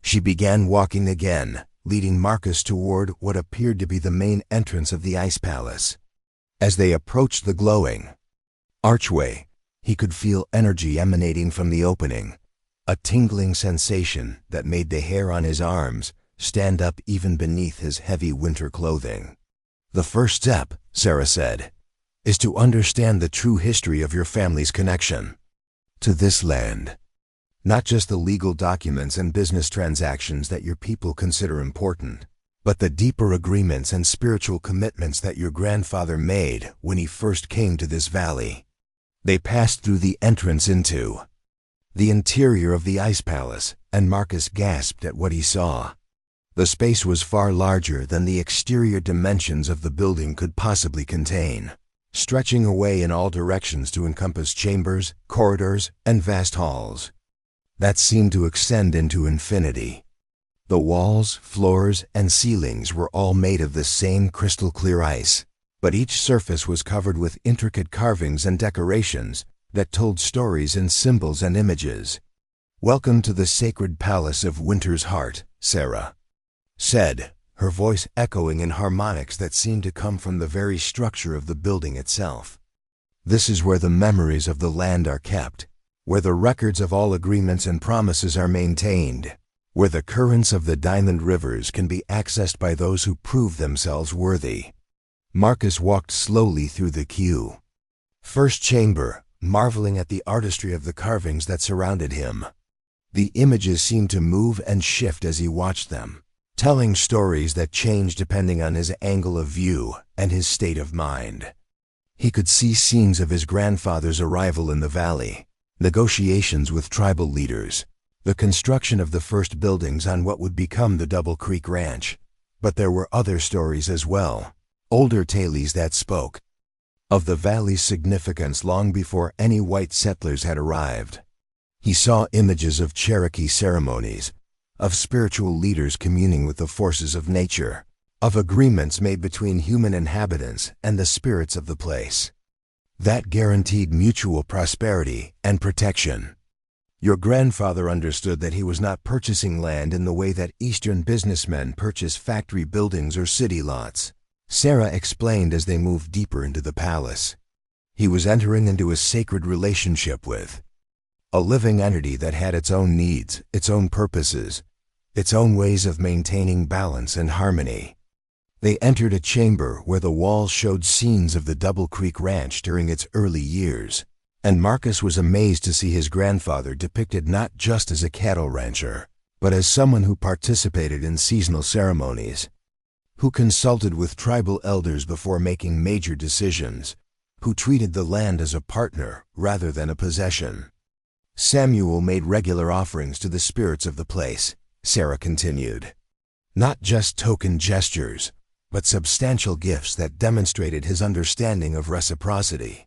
[SPEAKER 1] She began walking again, leading Marcus toward what appeared to be the main entrance of the ice palace. As they approached the glowing archway, he could feel energy emanating from the opening, a tingling sensation that made the hair on his arms stand up even beneath his heavy winter clothing. "The first step," Sarah said, "is to understand the true history of your family's connection to this land. Not just the legal documents and business transactions that your people consider important, but the deeper agreements and spiritual commitments that your grandfather made when he first came to this valley." They passed through the entrance into the interior of the ice palace, and Marcus gasped at what he saw. The space was far larger than the exterior dimensions of the building could possibly contain, stretching away in all directions to encompass chambers, corridors, and vast halls that seemed to extend into infinity. The walls, floors, and ceilings were all made of the same crystal-clear ice, but each surface was covered with intricate carvings and decorations that told stories in symbols and images. "Welcome to the sacred palace of Winter's Heart," Sarah said, her voice echoing in harmonics that seemed to come from the very structure of the building itself. "This is where the memories of the land are kept, where the records of all agreements and promises are maintained, where the currents of the diamond rivers can be accessed by those who prove themselves worthy." Marcus walked slowly through the queue. First chamber, marveling at the artistry of the carvings that surrounded him. The images seemed to move and shift as he watched them, telling stories that changed depending on his angle of view and his state of mind. He could see scenes of his grandfather's arrival in the valley, negotiations with tribal leaders, the construction of the first buildings on what would become the Double Creek Ranch. But there were other stories as well, older tales that spoke of the valley's significance long before any white settlers had arrived. He saw images of Cherokee ceremonies, of spiritual leaders communing with the forces of nature, of agreements made between human inhabitants and the spirits of the place. That guaranteed mutual prosperity and protection. Your grandfather understood that he was not purchasing land in the way that Eastern businessmen purchase factory buildings or city lots, Sarah explained as they moved deeper into the palace. He was entering into a sacred relationship with a living entity that had its own needs, its own purposes, its own ways of maintaining balance and harmony. They entered a chamber where the walls showed scenes of the Double Creek Ranch during its early years, and Marcus was amazed to see his grandfather depicted not just as a cattle rancher, but as someone who participated in seasonal ceremonies, who consulted with tribal elders before making major decisions, who treated the land as a partner rather than a possession. Samuel made regular offerings to the spirits of the place, Sarah continued. Not just token gestures, but substantial gifts that demonstrated his understanding of reciprocity.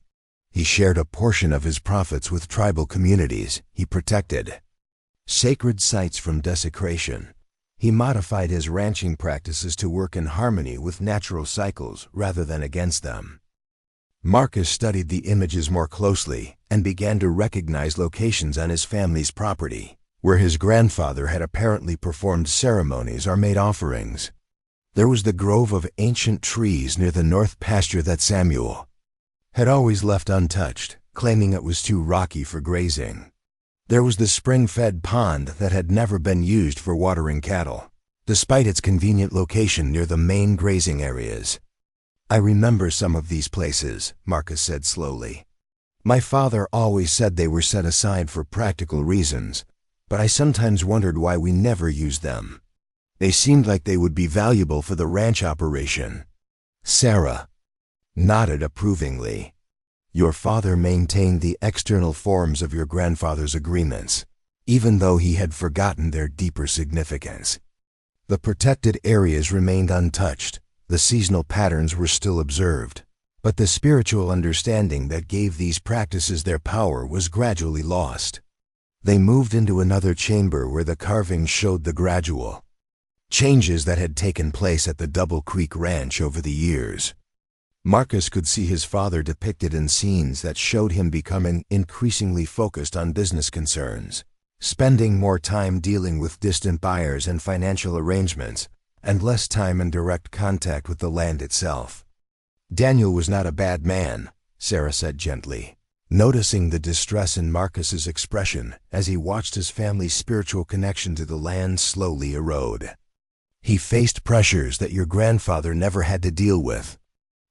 [SPEAKER 1] He shared a portion of his profits with tribal communities he protected. Sacred sites from desecration. He modified his ranching practices to work in harmony with natural cycles rather than against them. Marcus studied the images more closely and began to recognize locations on his family's property, where his grandfather had apparently performed ceremonies or made offerings. There was the grove of ancient trees near the north pasture that Samuel had always left untouched, claiming it was too rocky for grazing. There was the spring-fed pond that had never been used for watering cattle, despite its convenient location near the main grazing areas. I remember some of these places, Marcus said slowly. My father always said they were set aside for practical reasons, but I sometimes wondered why we never used them. They seemed like they would be valuable for the ranch operation. Sarah nodded approvingly. Your father maintained the external forms of your grandfather's agreements, even though he had forgotten their deeper significance. The protected areas remained untouched. The seasonal patterns were still observed, but the spiritual understanding that gave these practices their power was gradually lost. They moved into another chamber where the carvings showed the gradual changes that had taken place at the Double Creek Ranch over the years. Marcus could see his father depicted in scenes that showed him becoming increasingly focused on business concerns, spending more time dealing with distant buyers and financial arrangements, and less time in direct contact with the land itself. Daniel was not a bad man, Sarah said gently, noticing the distress in Marcus's expression as he watched his family's spiritual connection to the land slowly erode. He faced pressures that your grandfather never had to deal with.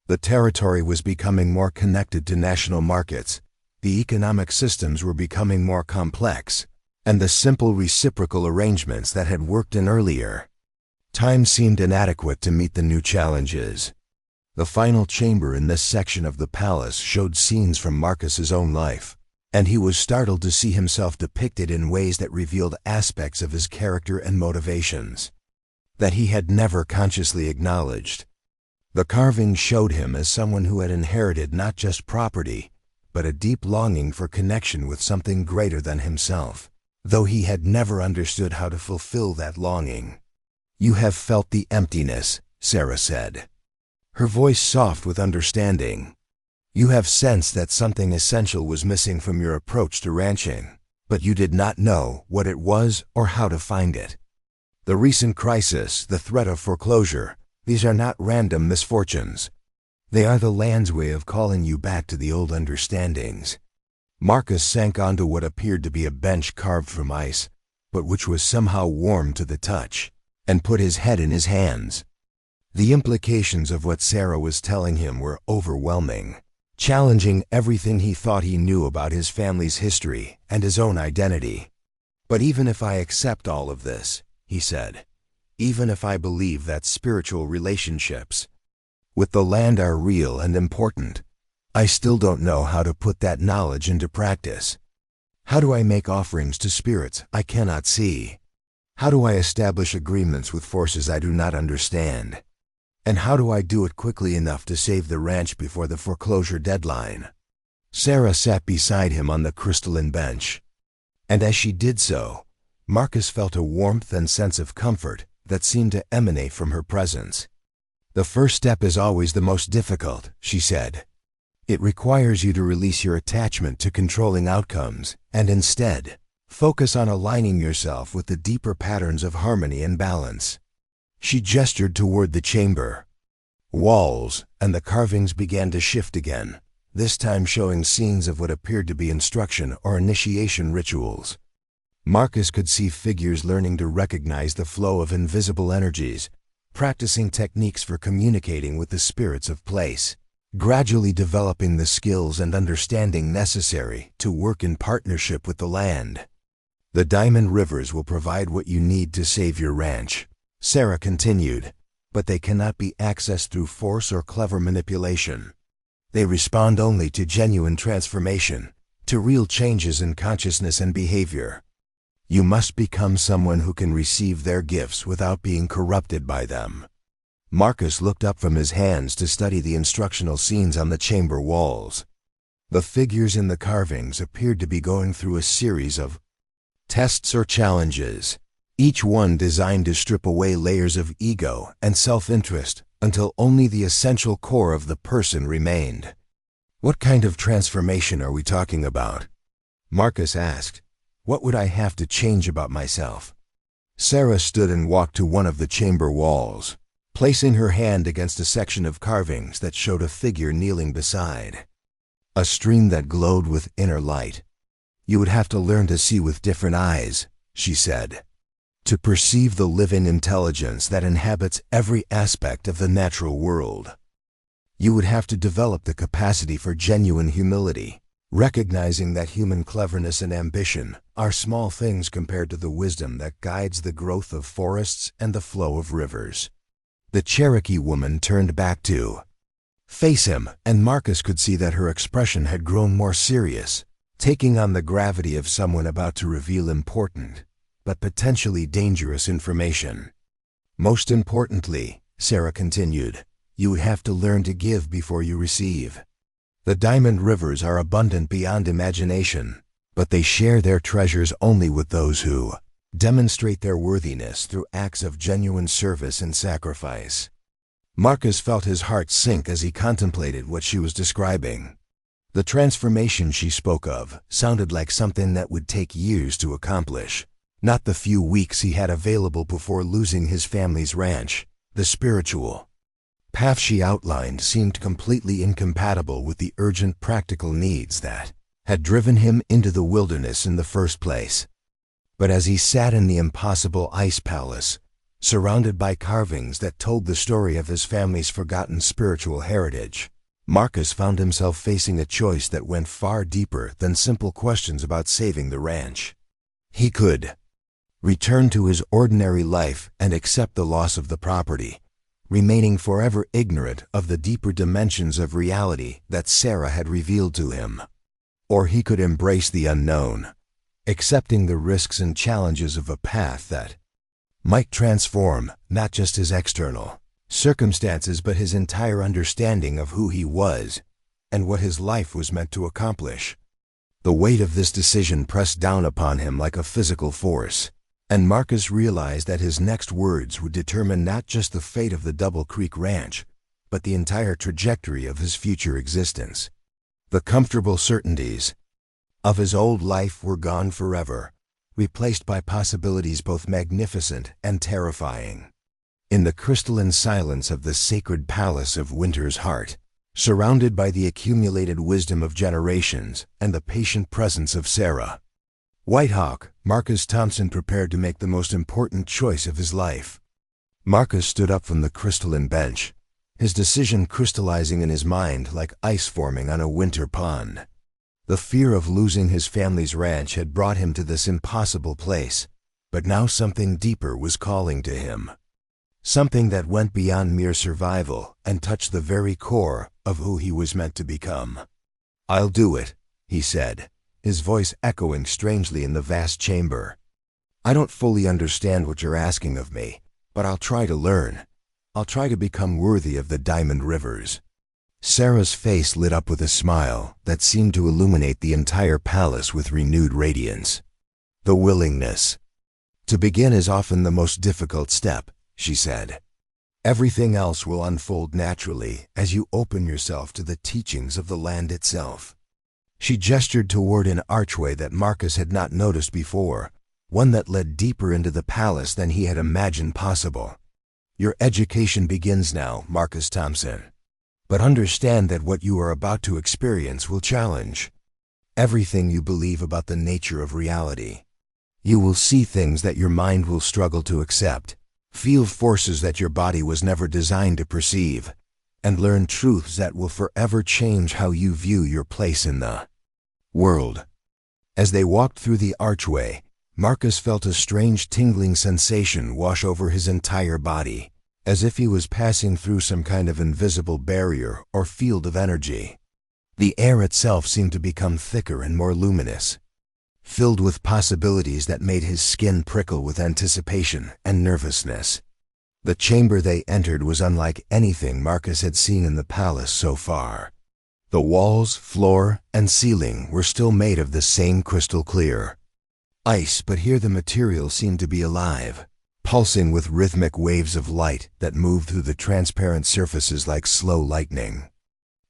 [SPEAKER 1] The territory was becoming more connected to national markets, the economic systems were becoming more complex, and the simple reciprocal arrangements that had worked in earlier time seemed inadequate to meet the new challenges. The final chamber in this section of the palace showed scenes from Marcus's own life, and he was startled to see himself depicted in ways that revealed aspects of his character and motivations that he had never consciously acknowledged. The carvings showed him as someone who had inherited not just property, but a deep longing for connection with something greater than himself, though he had never understood how to fulfill that longing. You have felt the emptiness, Sarah said, her voice soft with understanding. You have sensed that something essential was missing from your approach to ranching, but you did not know what it was or how to find it. The recent crisis, the threat of foreclosure, these are not random misfortunes. They are the land's way of calling you back to the old understandings. Marcus sank onto what appeared to be a bench carved from ice, but which was somehow warm to the touch, and put his head in his hands. The implications of what Sarah was telling him were overwhelming, challenging everything he thought he knew about his family's history and his own identity. But even if I accept all of this, he said, even if I believe that spiritual relationships with the land are real and important, I still don't know how to put that knowledge into practice. How do I make offerings to spirits I cannot see? How do I establish agreements with forces I do not understand? And how do I do it quickly enough to save the ranch before the foreclosure deadline? Sarah sat beside him on the crystalline bench. And as she did so, Marcus felt a warmth and sense of comfort that seemed to emanate from her presence. "The first step is always the most difficult," she said. "It requires you to release your attachment to controlling outcomes and instead focus on aligning yourself with the deeper patterns of harmony and balance." She gestured toward the chamber. Walls and the carvings began to shift again, this time showing scenes of what appeared to be instruction or initiation rituals. Marcus could see figures learning to recognize the flow of invisible energies, practicing techniques for communicating with the spirits of place, gradually developing the skills and understanding necessary to work in partnership with the land. "The diamond rivers will provide what you need to save your ranch," Sarah continued, "but they cannot be accessed through force or clever manipulation. They respond only to genuine transformation, to real changes in consciousness and behavior. You must become someone who can receive their gifts without being corrupted by them." Marcus looked up from his hands to study the instructional scenes on the chamber walls. The figures in the carvings appeared to be going through a series of tests or challenges, each one designed to strip away layers of ego and self-interest until only the essential core of the person remained. "What kind of transformation are we talking about?" Marcus asked. "What would I have to change about myself?" Sarah stood and walked to one of the chamber walls, placing her hand against a section of carvings that showed a figure kneeling beside a stream that glowed with inner light. "You would have to learn to see with different eyes," she said, "to perceive the living intelligence that inhabits every aspect of the natural world. You would have to develop the capacity for genuine humility, recognizing that human cleverness and ambition are small things compared to the wisdom that guides the growth of forests and the flow of rivers." The Cherokee woman turned back to face him, and Marcus could see that her expression had grown more serious, taking on the gravity of someone about to reveal important, but potentially dangerous information. "Most importantly," Sarah continued, "you would have to learn to give before you receive. The diamond rivers are abundant beyond imagination, but they share their treasures only with those who demonstrate their worthiness through acts of genuine service and sacrifice." Marcus felt his heart sink as he contemplated what she was describing. The transformation she spoke of sounded like something that would take years to accomplish, not the few weeks he had available before losing his family's ranch. The spiritual path she outlined seemed completely incompatible with the urgent practical needs that had driven him into the wilderness in the first place. But as he sat in the impossible ice palace, surrounded by carvings that told the story of his family's forgotten spiritual heritage, Marcus found himself facing a choice that went far deeper than simple questions about saving the ranch. He could return to his ordinary life and accept the loss of the property, remaining forever ignorant of the deeper dimensions of reality that Sarah had revealed to him. Or he could embrace the unknown, accepting the risks and challenges of a path that might transform not just his external circumstances but his entire understanding of who he was and what his life was meant to accomplish. The weight of this decision pressed down upon him like a physical force, and Marcus realized that his next words would determine not just the fate of the Double Creek Ranch, but the entire trajectory of his future existence. The comfortable certainties of his old life were gone forever, replaced by possibilities both magnificent and terrifying. In the crystalline silence of the sacred palace of Winter's heart, surrounded by the accumulated wisdom of generations and the patient presence of Sarah Whitehawk, Marcus Thompson prepared to make the most important choice of his life. Marcus stood up from the crystalline bench, his decision crystallizing in his mind like ice forming on a winter pond. The fear of losing his family's ranch had brought him to this impossible place, but now something deeper was calling to him. Something that went beyond mere survival and touched the very core of who he was meant to become. "I'll do it," he said, his voice echoing strangely in the vast chamber. "I don't fully understand what you're asking of me, but I'll try to learn. I'll try to become worthy of the diamond rivers." Sarah's face lit up with a smile that seemed to illuminate the entire palace with renewed radiance. The willingness to begin is often the most difficult step, she said. Everything else will unfold naturally as you open yourself to the teachings of the land itself. She gestured toward an archway that Marcus had not noticed before, one that led deeper into the palace than he had imagined possible. Your education begins now, Marcus Thompson. But understand that what you are about to experience will challenge everything you believe about the nature of reality. You will see things that your mind will struggle to accept, feel forces that your body was never designed to perceive, and learn truths that will forever change how you view your place in the world. As they walked through the archway, Marcus felt a strange tingling sensation wash over his entire body, as if he was passing through some kind of invisible barrier or field of energy. The air itself seemed to become thicker and more luminous, filled with possibilities that made his skin prickle with anticipation and nervousness. The chamber they entered was unlike anything Marcus had seen in the palace so far. The walls, floor, and ceiling were still made of the same crystal clear ice, but here the material seemed to be alive, pulsing with rhythmic waves of light that moved through the transparent surfaces like slow lightning.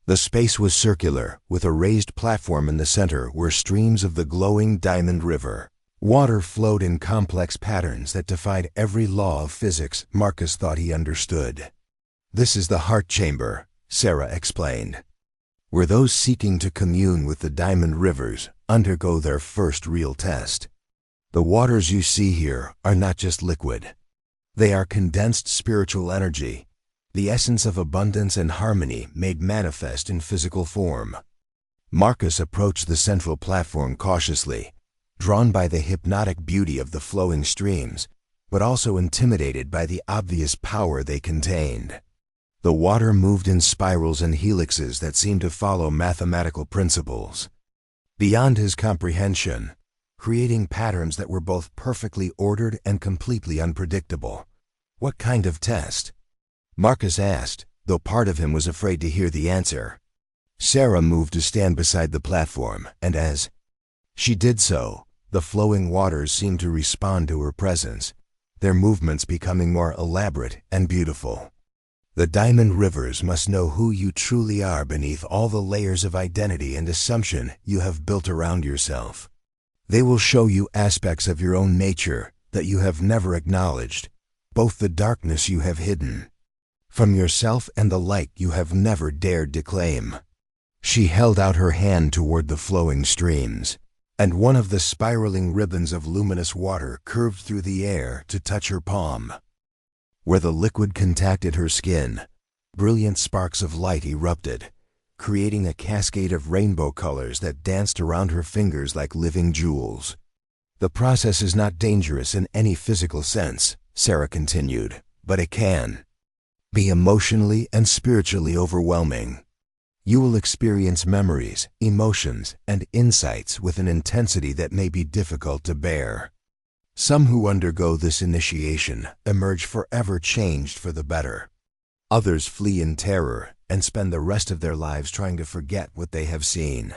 [SPEAKER 1] The space was circular, with a raised platform in the center where streams of the glowing diamond river water flowed in complex patterns that defied every law of physics Marcus thought he understood. "This is the heart chamber," Sarah explained, "where those seeking to commune with the diamond rivers undergo their first real test. The waters you see here are not just liquid. They are condensed spiritual energy, the essence of abundance and harmony made manifest in physical form." Marcus approached the central platform cautiously, drawn by the hypnotic beauty of the flowing streams, but also intimidated by the obvious power they contained. The water moved in spirals and helixes that seemed to follow mathematical principles beyond his comprehension, creating patterns that were both perfectly ordered and completely unpredictable. "What kind of test?" Marcus asked, though part of him was afraid to hear the answer. Sarah moved to stand beside the platform, and as she did so, the flowing waters seemed to respond to her presence, their movements becoming more elaborate and beautiful. "The diamond rivers must know who you truly are beneath all the layers of identity and assumption you have built around yourself. They will show you aspects of your own nature that you have never acknowledged, both the darkness you have hidden from yourself and the light you have never dared to claim." She held out her hand toward the flowing streams, and one of the spiraling ribbons of luminous water curved through the air to touch her palm. Where the liquid contacted her skin, brilliant sparks of light erupted, creating a cascade of rainbow colors that danced around her fingers like living jewels. "The process is not dangerous in any physical sense," Sarah continued, "but it can be emotionally and spiritually overwhelming. You will experience memories, emotions, and insights with an intensity that may be difficult to bear. Some who undergo this initiation emerge forever changed for the better. Others flee in terror and spend the rest of their lives trying to forget what they have seen."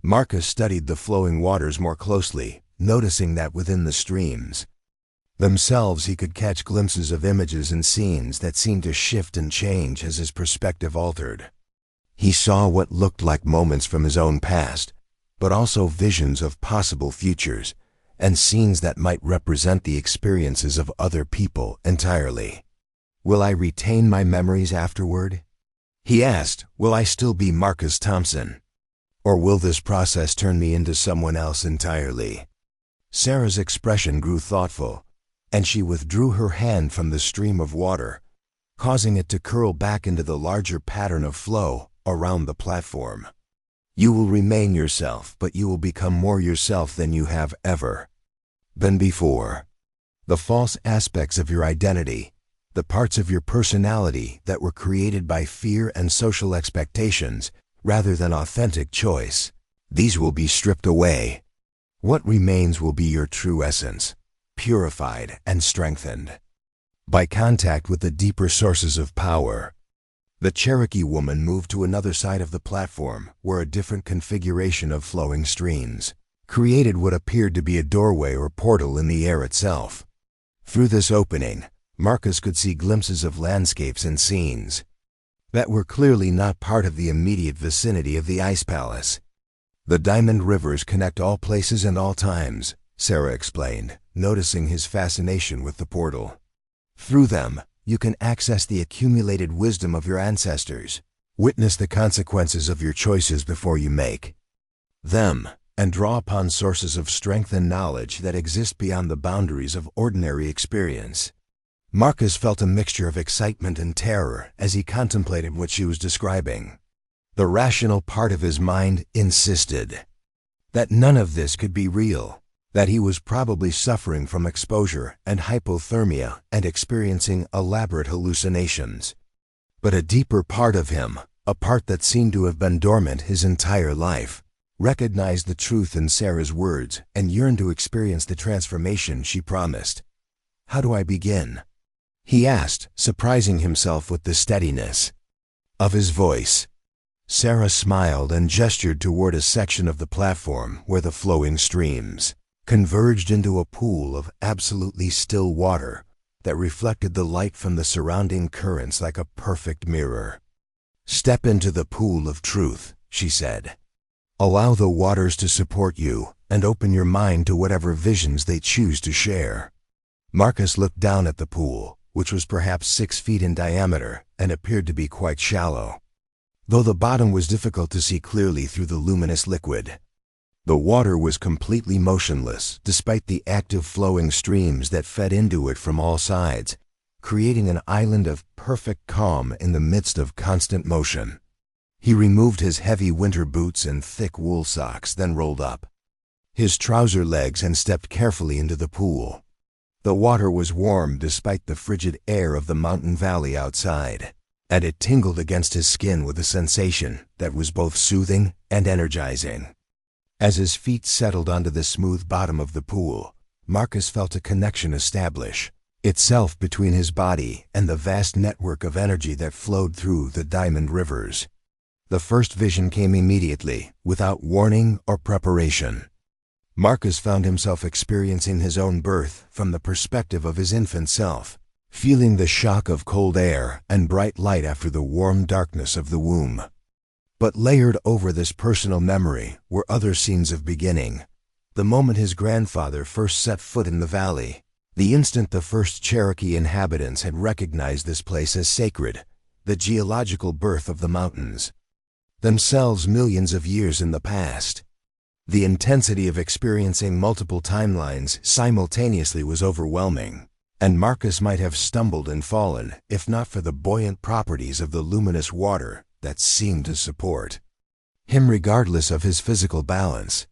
[SPEAKER 1] Marcus studied the flowing waters more closely, noticing that within the streams themselves he could catch glimpses of images and scenes that seemed to shift and change as his perspective altered. He saw what looked like moments from his own past, but also visions of possible futures, and scenes that might represent the experiences of other people entirely. "Will I retain my memories afterward?" he asked. "Will I still be Marcus Thompson? Or will this process turn me into someone else entirely?" Sarah's expression grew thoughtful, and she withdrew her hand from the stream of water, causing it to curl back into the larger pattern of flow around the platform. "You will remain yourself, but you will become more yourself than you have ever been before. The false aspects of your identity, the parts of your personality that were created by fear and social expectations rather than authentic choice, these will be stripped away. What remains will be your true essence, purified and strengthened by contact with the deeper sources of power." The Cherokee woman moved to another side of the platform where a different configuration of flowing streams created what appeared to be a doorway or portal in the air itself. Through this opening, Marcus could see glimpses of landscapes and scenes that were clearly not part of the immediate vicinity of the ice palace. The diamond rivers connect all places and all times, Sarah explained, noticing his fascination with the portal. Through them, you can access the accumulated wisdom of your ancestors, witness the consequences of your choices before you make them, and draw upon sources of strength and knowledge that exist beyond the boundaries of ordinary experience. Marcus felt a mixture of excitement and terror as he contemplated what she was describing. The rational part of his mind insisted that none of this could be real, that he was probably suffering from exposure and hypothermia and experiencing elaborate hallucinations. But a deeper part of him, a part that seemed to have been dormant his entire life, recognized the truth in Sarah's words and yearned to experience the transformation she promised. "How do I begin?" he asked, surprising himself with the steadiness of his voice. Sarah smiled and gestured toward a section of the platform where the flowing streams converged into a pool of absolutely still water that reflected the light from the surrounding currents like a perfect mirror. "Step into the pool of truth," she said. "Allow the waters to support you and open your mind to whatever visions they choose to share." Marcus looked down at the pool, which was perhaps 6 feet in diameter and appeared to be quite shallow, though the bottom was difficult to see clearly through the luminous liquid. The water was completely motionless, despite the active flowing streams that fed into it from all sides, creating an island of perfect calm in the midst of constant motion. He removed his heavy winter boots and thick wool socks, then rolled up his trouser legs and stepped carefully into the pool. The water was warm despite the frigid air of the mountain valley outside, and it tingled against his skin with a sensation that was both soothing and energizing. As his feet settled onto the smooth bottom of the pool, Marcus felt a connection establish itself between his body and the vast network of energy that flowed through the diamond rivers. The first vision came immediately, without warning or preparation. Marcus found himself experiencing his own birth from the perspective of his infant self, feeling the shock of cold air and bright light after the warm darkness of the womb. But layered over this personal memory were other scenes of beginning. The moment his grandfather first set foot in the valley, the instant the first Cherokee inhabitants had recognized this place as sacred, the geological birth of the mountains themselves millions of years in the past. The intensity of experiencing multiple timelines simultaneously was overwhelming, and Marcus might have stumbled and fallen if not for the buoyant properties of the luminous water that seemed to support him regardless of his physical balance.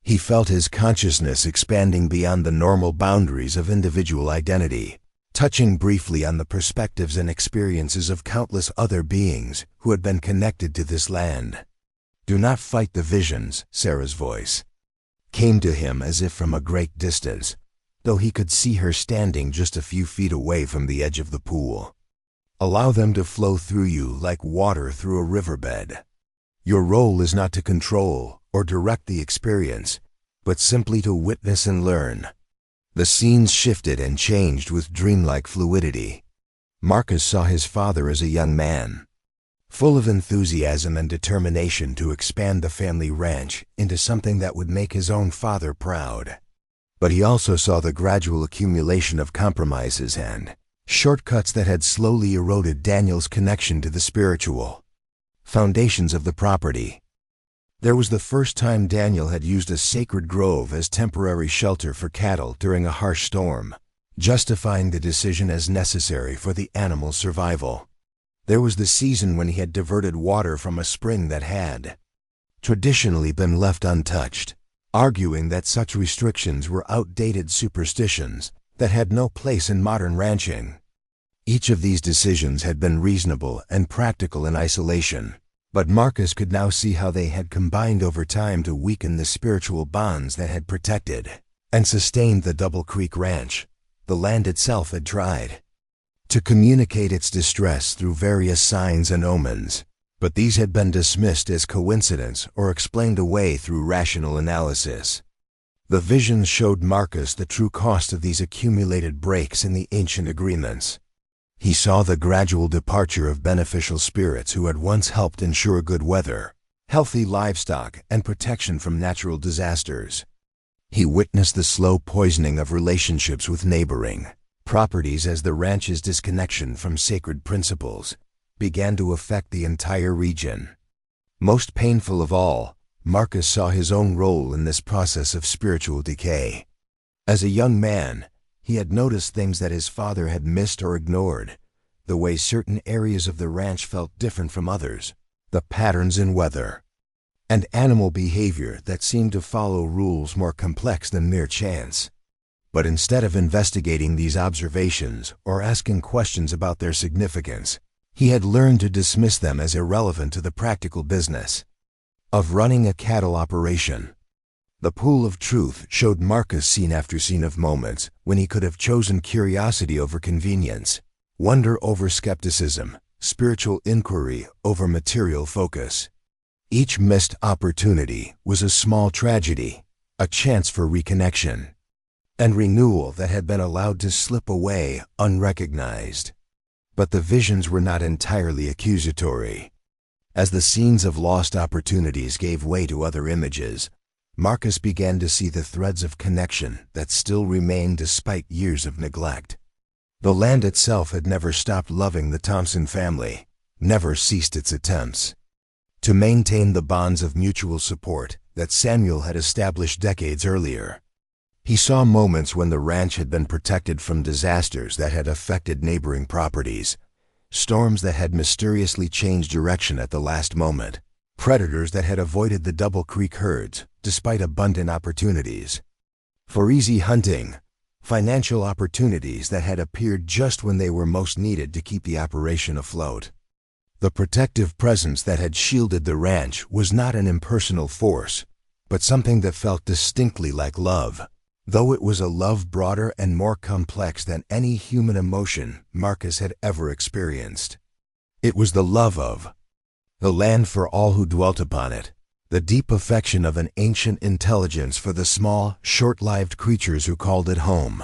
[SPEAKER 1] He felt his consciousness expanding beyond the normal boundaries of individual identity, touching briefly on the perspectives and experiences of countless other beings who had been connected to this land. "Do not fight the visions," Sarah's voice came to him as if from a great distance, though he could see her standing just a few feet away from the edge of the pool. "Allow them to flow through you like water through a riverbed. Your role is not to control or direct the experience, but simply to witness and learn." The scenes shifted and changed with dreamlike fluidity. Marcus saw his father as a young man, full of enthusiasm and determination to expand the family ranch into something that would make his own father proud. But he also saw the gradual accumulation of compromises and shortcuts that had slowly eroded Daniel's connection to the spiritual foundations of the property. There was the first time Daniel had used a sacred grove as temporary shelter for cattle during a harsh storm, justifying the decision as necessary for the animal's survival. There was the season when he had diverted water from a spring that had traditionally been left untouched, arguing that such restrictions were outdated superstitions that had no place in modern ranching. Each of these decisions had been reasonable and practical in isolation, but Marcus could now see how they had combined over time to weaken the spiritual bonds that had protected and sustained the Double Creek Ranch. The land itself had tried to communicate its distress through various signs and omens, but these had been dismissed as coincidence or explained away through rational analysis. The visions showed Marcus the true cost of these accumulated breaks in the ancient agreements. He saw the gradual departure of beneficial spirits who had once helped ensure good weather, healthy livestock, and protection from natural disasters. He witnessed the slow poisoning of relationships with neighboring properties as the ranch's disconnection from sacred principles began to affect the entire region. Most painful of all, Marcus saw his own role in this process of spiritual decay. As a young man, he had noticed things that his father had missed or ignored, the way certain areas of the ranch felt different from others, the patterns in weather, and animal behavior that seemed to follow rules more complex than mere chance. But instead of investigating these observations or asking questions about their significance, he had learned to dismiss them as irrelevant to the practical business of running a cattle operation. The pool of truth showed Marcus scene after scene of moments when he could have chosen curiosity over convenience, wonder over skepticism, spiritual inquiry over material focus. Each missed opportunity was a small tragedy, a chance for reconnection and renewal that had been allowed to slip away unrecognized. But the visions were not entirely accusatory. As the scenes of lost opportunities gave way to other images, Marcus began to see the threads of connection that still remained despite years of neglect. The land itself had never stopped loving the Thompson family, never ceased its attempts to maintain the bonds of mutual support that Samuel had established decades earlier. He saw moments when the ranch had been protected from disasters that had affected neighboring properties, storms that had mysteriously changed direction at the last moment, predators that had avoided the Double Creek herds despite abundant opportunities for easy hunting, financial opportunities that had appeared just when they were most needed to keep the operation afloat. The protective presence that had shielded the ranch was not an impersonal force, but something that felt distinctly like love, though it was a love broader and more complex than any human emotion Marcus had ever experienced. It was the love of the land for all who dwelt upon it, the deep affection of an ancient intelligence for the small, short-lived creatures who called it home.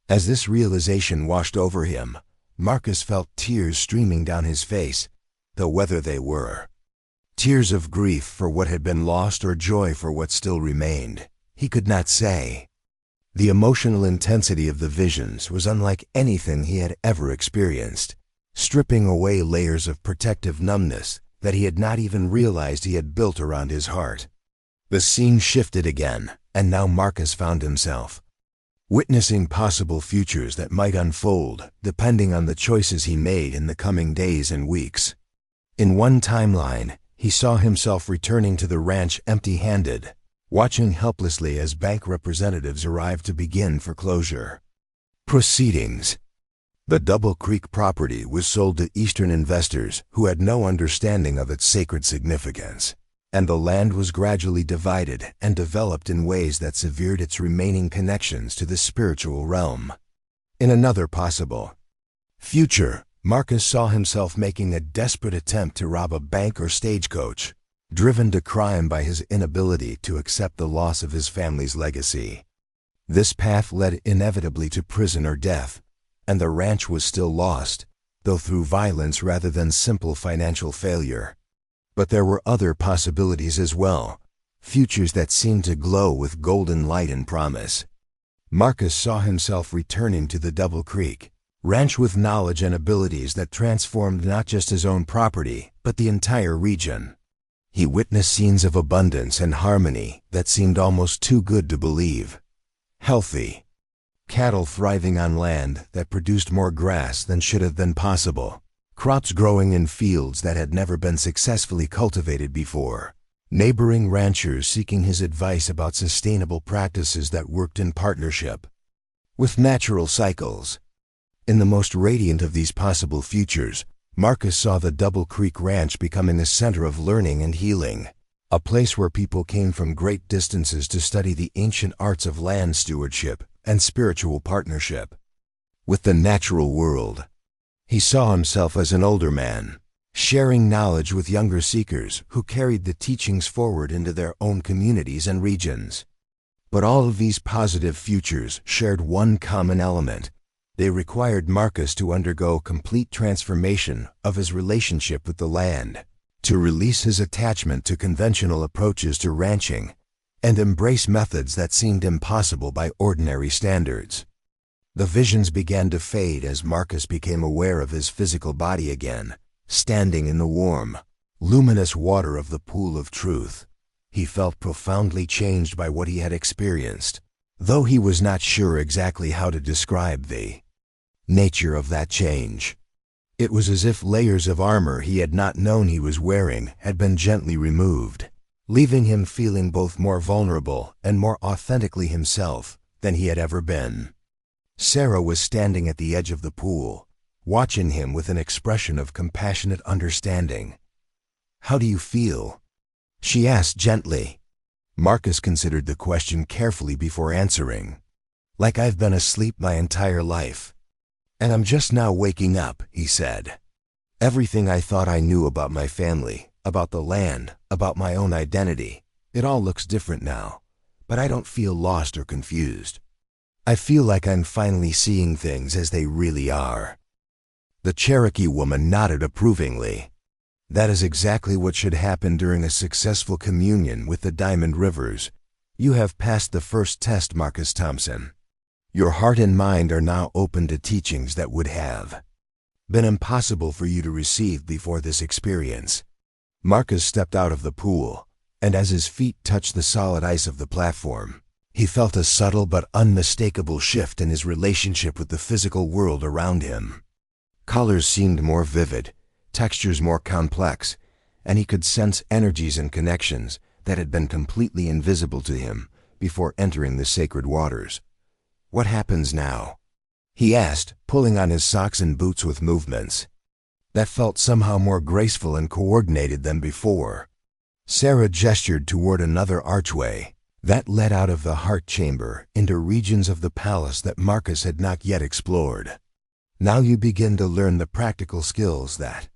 [SPEAKER 1] As this realization washed over him, Marcus felt tears streaming down his face, though whether they were tears of grief for what had been lost or joy for what still remained, he could not say. The emotional intensity of the visions was unlike anything he had ever experienced, stripping away layers of protective numbness that he had not even realized he had built around his heart. The scene shifted again, and now Marcus found himself witnessing possible futures that might unfold depending on the choices he made in the coming days and weeks. In one timeline, he saw himself returning to the ranch empty-handed, watching helplessly as bank representatives arrived to begin foreclosure proceedings. The Double Creek property was sold to Eastern investors who had no understanding of its sacred significance, and the land was gradually divided and developed in ways that severed its remaining connections to the spiritual realm. In another possible future, Marcus saw himself making a desperate attempt to rob a bank or stagecoach, driven to crime by his inability to accept the loss of his family's legacy. This path led inevitably to prison or death, and the ranch was still lost, though through violence rather than simple financial failure. But there were other possibilities as well, futures that seemed to glow with golden light and promise. Marcus saw himself returning to the Double Creek ranch with knowledge and abilities that transformed not just his own property, but the entire region. He witnessed scenes of abundance and harmony that seemed almost too good to believe. Healthy cattle thriving on land that produced more grass than should have been possible, crops growing in fields that had never been successfully cultivated before, neighboring ranchers seeking his advice about sustainable practices that worked in partnership with natural cycles. In the most radiant of these possible futures, Marcus saw the Double Creek Ranch becoming a center of learning and healing, a place where people came from great distances to study the ancient arts of land stewardship and spiritual partnership with the natural world. He saw himself as an older man, sharing knowledge with younger seekers who carried the teachings forward into their own communities and regions. But all of these positive futures shared one common element. They required Marcus to undergo complete transformation of his relationship with the land, to release his attachment to conventional approaches to ranching, and embrace methods that seemed impossible by ordinary standards. The visions began to fade as Marcus became aware of his physical body again, standing in the warm, luminous water of the pool of truth. He felt profoundly changed by what he had experienced, though he was not sure exactly how to describe the nature of that change. It was as if layers of armor he had not known he was wearing had been gently removed, leaving him feeling both more vulnerable and more authentically himself than he had ever been. Sarah was standing at the edge of the pool, watching him with an expression of compassionate understanding. "How do you feel?" she asked gently. Marcus considered the question carefully before answering. "Like I've been asleep my entire life, and I'm just now waking up," he said. "Everything I thought I knew about my family, about the land, about my own identity, it all looks different now, but I don't feel lost or confused. I feel like I'm finally seeing things as they really are." The Cherokee woman nodded approvingly. "That is exactly what should happen during a successful communion with the Diamond Rivers. You have passed the first test, Marcus Thompson. Your heart and mind are now open to teachings that would have been impossible for you to receive before this experience." Marcus stepped out of the pool, and as his feet touched the solid ice of the platform, he felt a subtle but unmistakable shift in his relationship with the physical world around him. Colors seemed more vivid, textures more complex, and he could sense energies and connections that had been completely invisible to him before entering the sacred waters. "What happens now?" he asked, pulling on his socks and boots with movements that felt somehow more graceful and coordinated than before. Sarah gestured toward another archway that led out of the heart chamber into regions of the palace that Marcus had not yet explored. "Now you begin to learn the practical skills that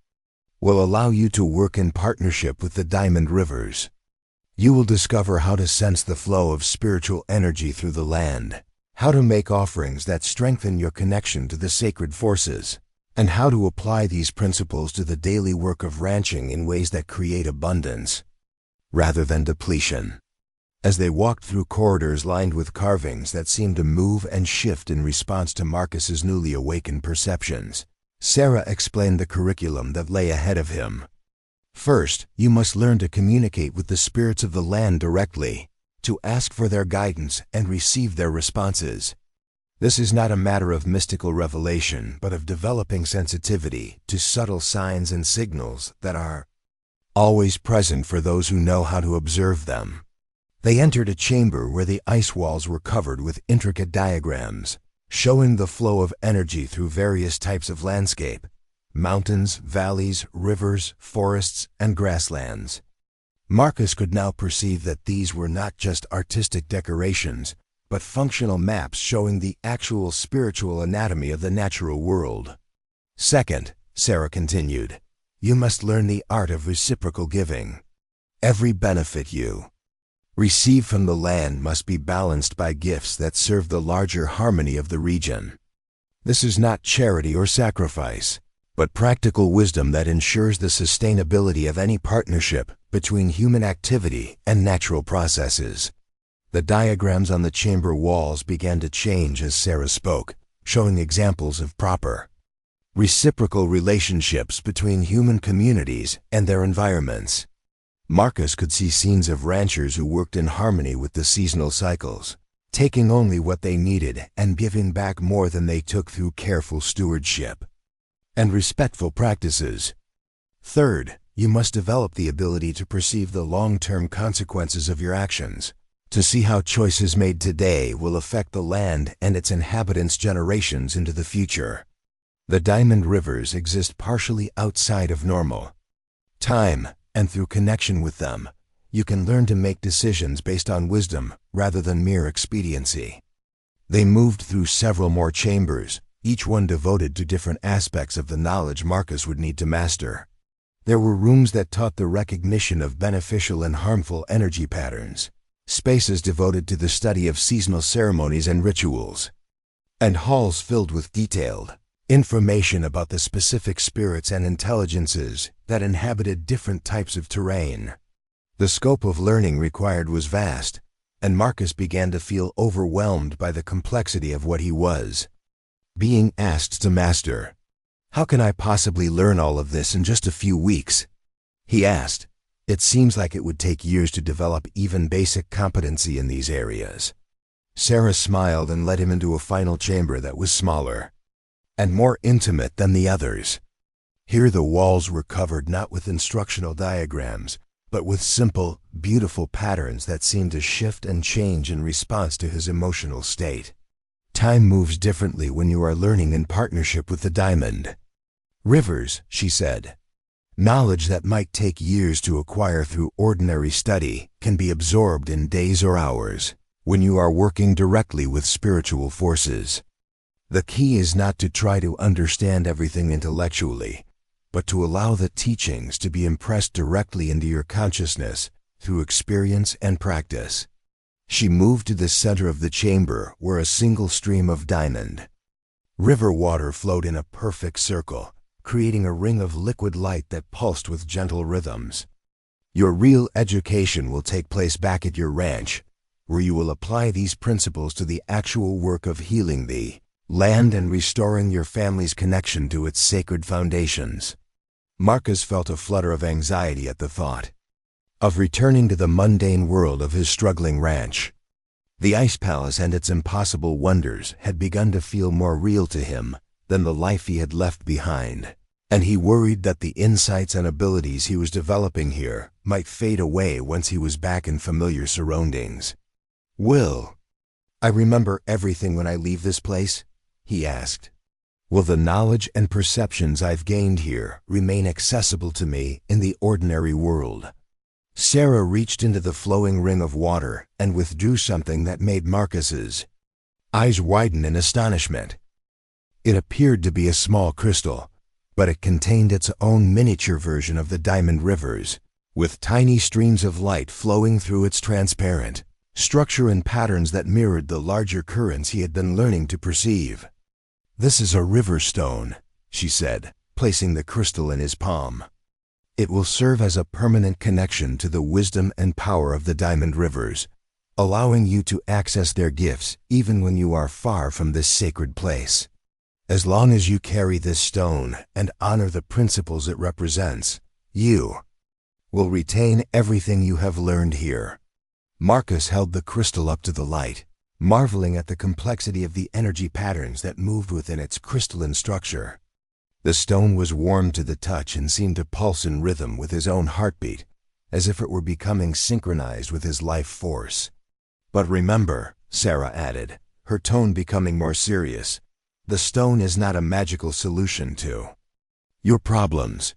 [SPEAKER 1] will allow you to work in partnership with the Diamond Rivers. You will discover how to sense the flow of spiritual energy through the land, how to make offerings that strengthen your connection to the sacred forces, and how to apply these principles to the daily work of ranching in ways that create abundance rather than depletion." As they walked through corridors lined with carvings that seemed to move and shift in response to Marcus's newly awakened perceptions, Sarah explained the curriculum that lay ahead of him. "First, you must learn to communicate with the spirits of the land directly, to ask for their guidance and receive their responses. This is not a matter of mystical revelation, but of developing sensitivity to subtle signs and signals that are always present for those who know how to observe them." They entered a chamber where the ice walls were covered with intricate diagrams, showing the flow of energy through various types of landscape: mountains, valleys, rivers, forests, and grasslands. Marcus could now perceive that these were not just artistic decorations, but functional maps showing the actual spiritual anatomy of the natural world. "Second," Sarah continued, "you must learn the art of reciprocal giving. Every benefit you receive from the land must be balanced by gifts that serve the larger harmony of the region. This is not charity or sacrifice, but practical wisdom that ensures the sustainability of any partnership between human activity and natural processes." The diagrams on the chamber walls began to change as Sarah spoke, showing examples of proper, reciprocal relationships between human communities and their environments. Marcus could see scenes of ranchers who worked in harmony with the seasonal cycles, taking only what they needed and giving back more than they took through careful stewardship and respectful practices. Third, you must develop the ability to perceive the long-term consequences of your actions, to see how choices made today will affect the land and its inhabitants generations into the future. The Diamond Rivers exist partially outside of normal time, and through connection with them, you can learn to make decisions based on wisdom rather than mere expediency. They moved through several more chambers, each one devoted to different aspects of the knowledge Marcus would need to master. There were rooms that taught the recognition of beneficial and harmful energy patterns, spaces devoted to the study of seasonal ceremonies and rituals, and halls filled with detailed information about the specific spirits and intelligences that inhabited different types of terrain. The scope of learning required was vast, and Marcus began to feel overwhelmed by the complexity of what he was being asked to master. "How can I possibly learn all of this in just a few weeks?" he asked. "It seems like it would take years to develop even basic competency in these areas." Sarah smiled and led him into a final chamber that was smaller and more intimate than the others. Here the walls were covered not with instructional diagrams, but with simple, beautiful patterns that seemed to shift and change in response to his emotional state. "Time moves differently when you are learning in partnership with the diamond. Rivers," she said. "Knowledge that might take years to acquire through ordinary study can be absorbed in days or hours when you are working directly with spiritual forces. The key is not to try to understand everything intellectually, but to allow the teachings to be impressed directly into your consciousness through experience and practice." She moved to the center of the chamber where a single stream of diamond river water flowed in a perfect circle, creating a ring of liquid light that pulsed with gentle rhythms. "Your real education will take place back at your ranch, where you will apply these principles to the actual work of healing the land and restoring your family's connection to its sacred foundations." Marcus felt a flutter of anxiety at the thought of returning to the mundane world of his struggling ranch. The ice palace and its impossible wonders had begun to feel more real to him than the life he had left behind, and he worried that the insights and abilities he was developing here might fade away once he was back in familiar surroundings. "Will I remember everything when I leave this place?" he asked. "Will the knowledge and perceptions I've gained here remain accessible to me in the ordinary world?" Sarah reached into the flowing ring of water and withdrew something that made Marcus's eyes widen in astonishment. It appeared to be a small crystal, but it contained its own miniature version of the diamond rivers, with tiny streams of light flowing through its transparent structure and patterns that mirrored the larger currents he had been learning to perceive. "This is a river stone," she said, placing the crystal in his palm. "It will serve as a permanent connection to the wisdom and power of the diamond rivers, allowing you to access their gifts even when you are far from this sacred place. As long as you carry this stone and honor the principles it represents, you will retain everything you have learned here." Marcus held the crystal up to the light, marveling at the complexity of the energy patterns that moved within its crystalline structure. The stone was warm to the touch and seemed to pulse in rhythm with his own heartbeat, as if it were becoming synchronized with his life force. "But remember," Sarah added, her tone becoming more serious, "the stone is not a magical solution to your problems.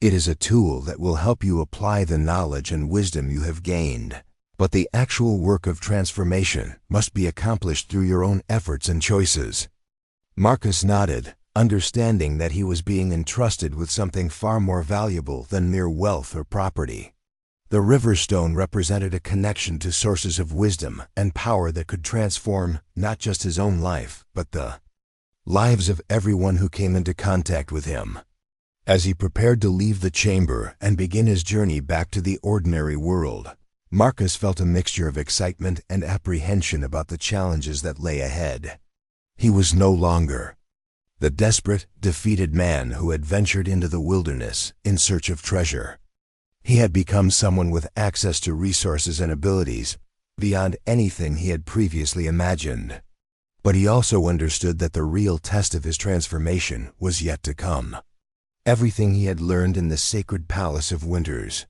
[SPEAKER 1] It is a tool that will help you apply the knowledge and wisdom you have gained. But the actual work of transformation must be accomplished through your own efforts and choices." Marcus nodded, understanding that he was being entrusted with something far more valuable than mere wealth or property. The river stone represented a connection to sources of wisdom and power that could transform not just his own life, but the lives of everyone who came into contact with him. As he prepared to leave the chamber and begin his journey back to the ordinary world, Marcus felt a mixture of excitement and apprehension about the challenges that lay ahead. He was no longer the desperate, defeated man who had ventured into the wilderness in search of treasure. He had become someone with access to resources and abilities beyond anything he had previously imagined. But he also understood that the real test of his transformation was yet to come. Everything he had learned in the sacred palace of Winters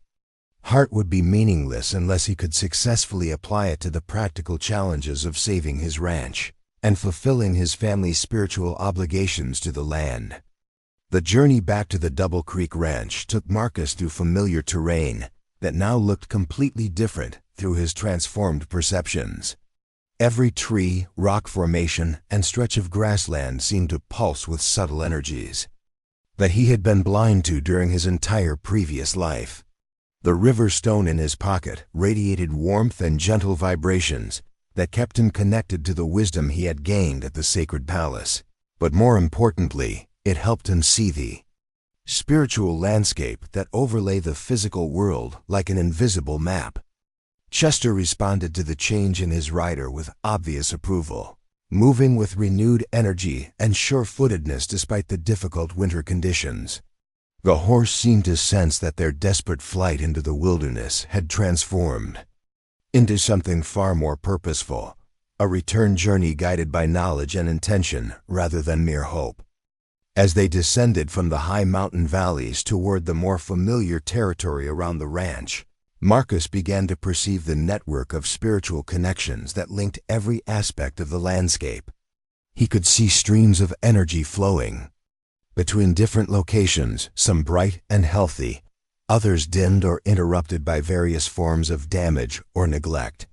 [SPEAKER 1] Heart would be meaningless unless he could successfully apply it to the practical challenges of saving his ranch and fulfilling his family's spiritual obligations to the land. The journey back to the Double Creek Ranch took Marcus through familiar terrain that now looked completely different through his transformed perceptions. Every tree, rock formation, and stretch of grassland seemed to pulse with subtle energies that he had been blind to during his entire previous life. The river stone in his pocket radiated warmth and gentle vibrations that kept him connected to the wisdom he had gained at the sacred palace. But more importantly, it helped him see the spiritual landscape that overlay the physical world like an invisible map. Chester responded to the change in his rider with obvious approval, moving with renewed energy and sure-footedness despite the difficult winter conditions. The horse seemed to sense that their desperate flight into the wilderness had transformed into something far more purposeful, a return journey guided by knowledge and intention rather than mere hope. As they descended from the high mountain valleys toward the more familiar territory around the ranch, Marcus began to perceive the network of spiritual connections that linked every aspect of the landscape. He could see streams of energy flowing between different locations, some bright and healthy, others dimmed or interrupted by various forms of damage or neglect.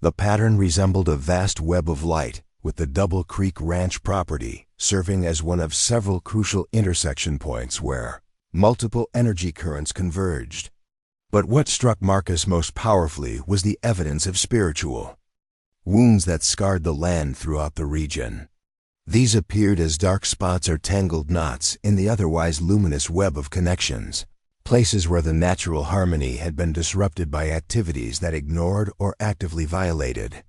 [SPEAKER 1] The pattern resembled a vast web of light, with the Double Creek Ranch property serving as one of several crucial intersection points where multiple energy currents converged. But what struck Marcus most powerfully was the evidence of spiritual wounds that scarred the land throughout the region. These appeared as dark spots or tangled knots in the otherwise luminous web of connections, places where the natural harmony had been disrupted by activities that ignored or actively violated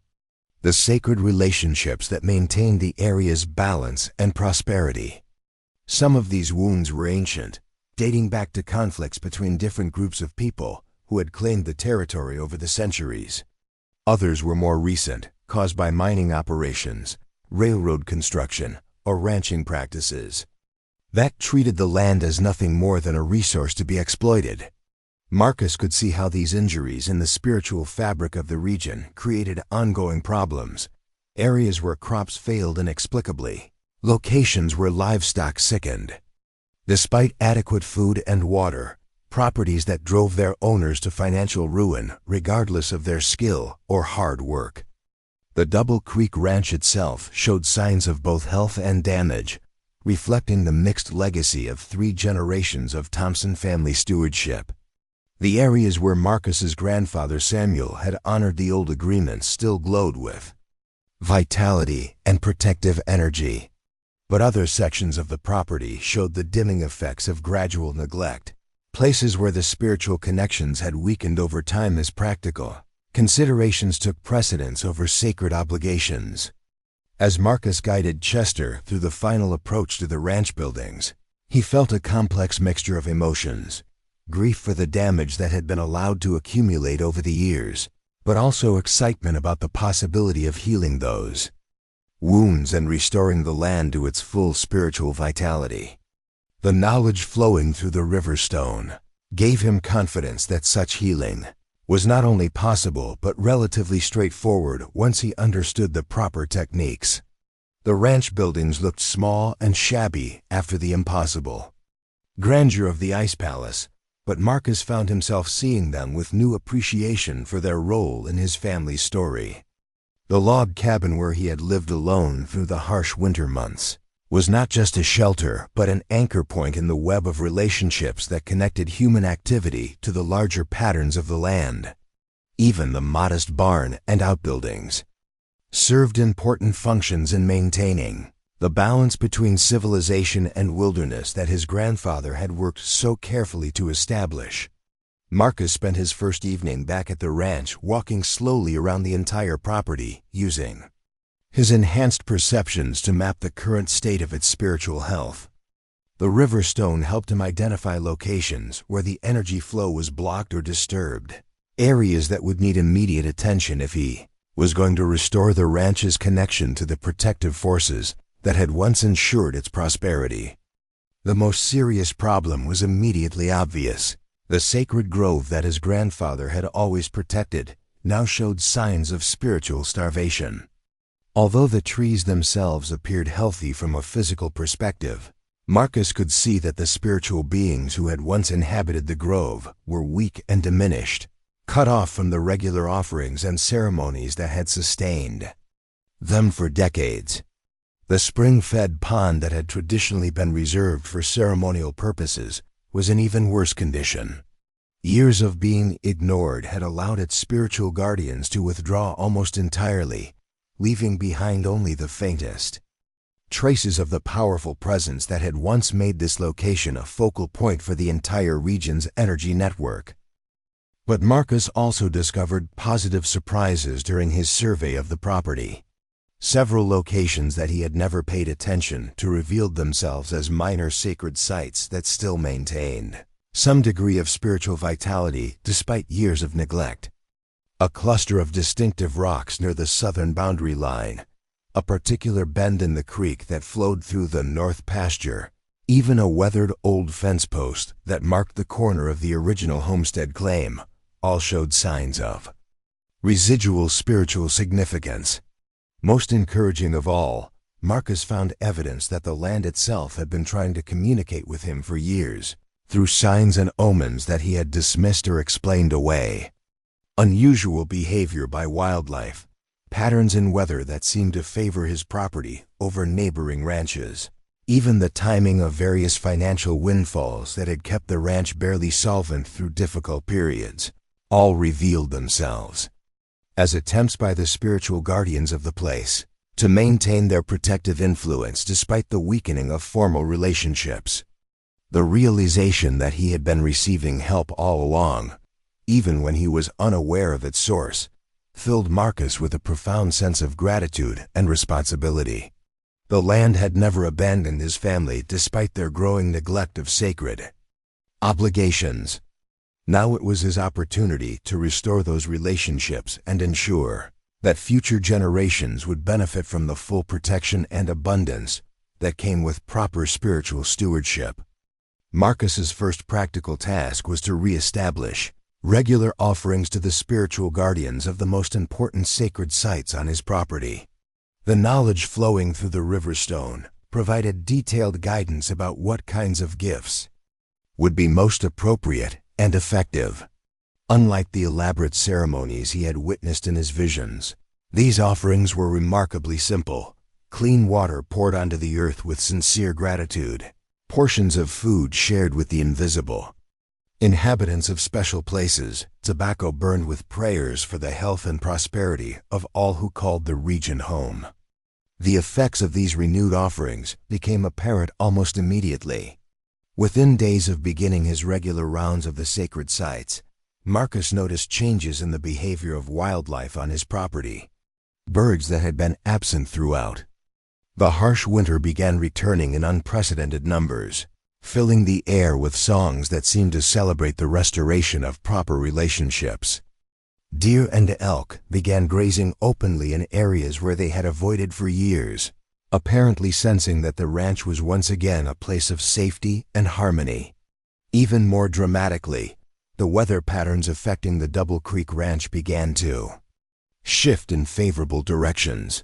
[SPEAKER 1] the sacred relationships that maintained the area's balance and prosperity. Some of these wounds were ancient, dating back to conflicts between different groups of people who had claimed the territory over the centuries. Others were more recent, caused by mining operations, railroad construction, or ranching practices that treated the land as nothing more than a resource to be exploited. Marcus could see how these injuries in the spiritual fabric of the region created ongoing problems, areas where crops failed inexplicably, locations where livestock sickened. Despite adequate food and water, properties that drove their owners to financial ruin regardless of their skill or hard work. The Double Creek Ranch itself showed signs of both health and damage, reflecting the mixed legacy of 3 generations of Thompson family stewardship. The areas where Marcus's grandfather Samuel had honored the old agreements still glowed with vitality and protective energy. But other sections of the property showed the dimming effects of gradual neglect, places where the spiritual connections had weakened over time as practical considerations took precedence over sacred obligations. As Marcus guided Chester through the final approach to the ranch buildings, he felt a complex mixture of emotions: grief for the damage that had been allowed to accumulate over the years, but also excitement about the possibility of healing those wounds and restoring the land to its full spiritual vitality. The knowledge flowing through the river stone gave him confidence that such healing was not only possible but relatively straightforward once he understood the proper techniques. The ranch buildings looked small and shabby after the impossible grandeur of the ice palace, but Marcus found himself seeing them with new appreciation for their role in his family's story. The log cabin where he had lived alone through the harsh winter months was not just a shelter but an anchor point in the web of relationships that connected human activity to the larger patterns of the land. Even the modest barn and outbuildings served important functions in maintaining the balance between civilization and wilderness that his grandfather had worked so carefully to establish. Marcus spent his first evening back at the ranch walking slowly around the entire property, using his enhanced perceptions to map the current state of its spiritual health. The river stone helped him identify locations where the energy flow was blocked or disturbed, areas that would need immediate attention if he was going to restore the ranch's connection to the protective forces that had once ensured its prosperity. The most serious problem was immediately obvious. The sacred grove that his grandfather had always protected now showed signs of spiritual starvation. Although the trees themselves appeared healthy from a physical perspective, Marcus could see that the spiritual beings who had once inhabited the grove were weak and diminished, cut off from the regular offerings and ceremonies that had sustained them for decades. The spring-fed pond that had traditionally been reserved for ceremonial purposes was in even worse condition. Years of being ignored had allowed its spiritual guardians to withdraw almost entirely, leaving behind only the faintest traces of the powerful presence that had once made this location a focal point for the entire region's energy network. But Marcus also discovered positive surprises during his survey of the property. Several locations that he had never paid attention to revealed themselves as minor sacred sites that still maintained some degree of spiritual vitality despite years of neglect. A cluster of distinctive rocks near the southern boundary line, a particular bend in the creek that flowed through the north pasture, even a weathered old fence post that marked the corner of the original homestead claim, all showed signs of residual spiritual significance. Most encouraging of all, Marcus found evidence that the land itself had been trying to communicate with him for years, through signs and omens that he had dismissed or explained away. Unusual behavior by wildlife, patterns in weather that seemed to favor his property over neighboring ranches, even the timing of various financial windfalls that had kept the ranch barely solvent through difficult periods, all revealed themselves as attempts by the spiritual guardians of the place to maintain their protective influence despite the weakening of formal relationships. The realization that he had been receiving help all along, even when he was unaware of its source, filled Marcus with a profound sense of gratitude and responsibility. The land had never abandoned his family despite their growing neglect of sacred obligations. Now it was his opportunity to restore those relationships and ensure that future generations would benefit from the full protection and abundance that came with proper spiritual stewardship. Marcus's first practical task was to re-establish regular offerings to the spiritual guardians of the most important sacred sites on his property. The knowledge flowing through the river stone provided detailed guidance about what kinds of gifts would be most appropriate and effective. Unlike the elaborate ceremonies he had witnessed in his visions, these offerings were remarkably simple. Clean water poured onto the earth with sincere gratitude, portions of food shared with the invisible inhabitants of special places, tobacco burned with prayers for the health and prosperity of all who called the region home. The effects of these renewed offerings became apparent almost immediately. Within days of beginning his regular rounds of the sacred sites, Marcus noticed changes in the behavior of wildlife on his property. Birds that had been absent throughout the harsh winter began returning in unprecedented numbers, filling the air with songs that seemed to celebrate the restoration of proper relationships. Deer and elk began grazing openly in areas where they had avoided for years, apparently sensing that the ranch was once again a place of safety and harmony. Even more dramatically, the weather patterns affecting the Double Creek Ranch began to shift in favorable directions.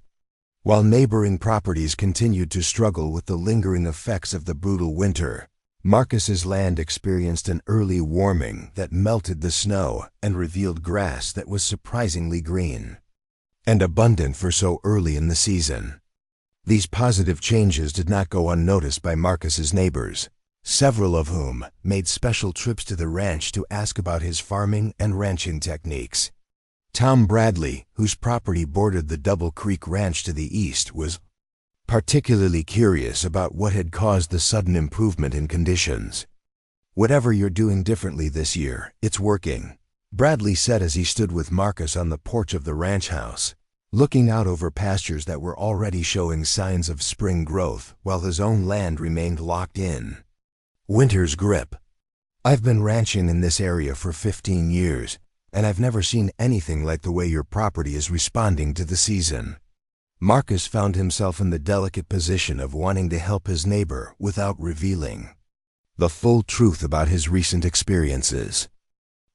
[SPEAKER 1] While neighboring properties continued to struggle with the lingering effects of the brutal winter, Marcus's land experienced an early warming that melted the snow and revealed grass that was surprisingly green and abundant for so early in the season. These positive changes did not go unnoticed by Marcus's neighbors, several of whom made special trips to the ranch to ask about his farming and ranching techniques. Tom Bradley, whose property bordered the Double Creek Ranch to the east, was particularly curious about what had caused the sudden improvement in conditions. "Whatever you're doing differently this year, it's working," Bradley said as he stood with Marcus on the porch of the ranch house, looking out over pastures that were already showing signs of spring growth while his own land remained locked in winter's grip. "I've been ranching in this area for 15 years, and I've never seen anything like the way your property is responding to the season." Marcus found himself in the delicate position of wanting to help his neighbor without revealing the full truth about his recent experiences.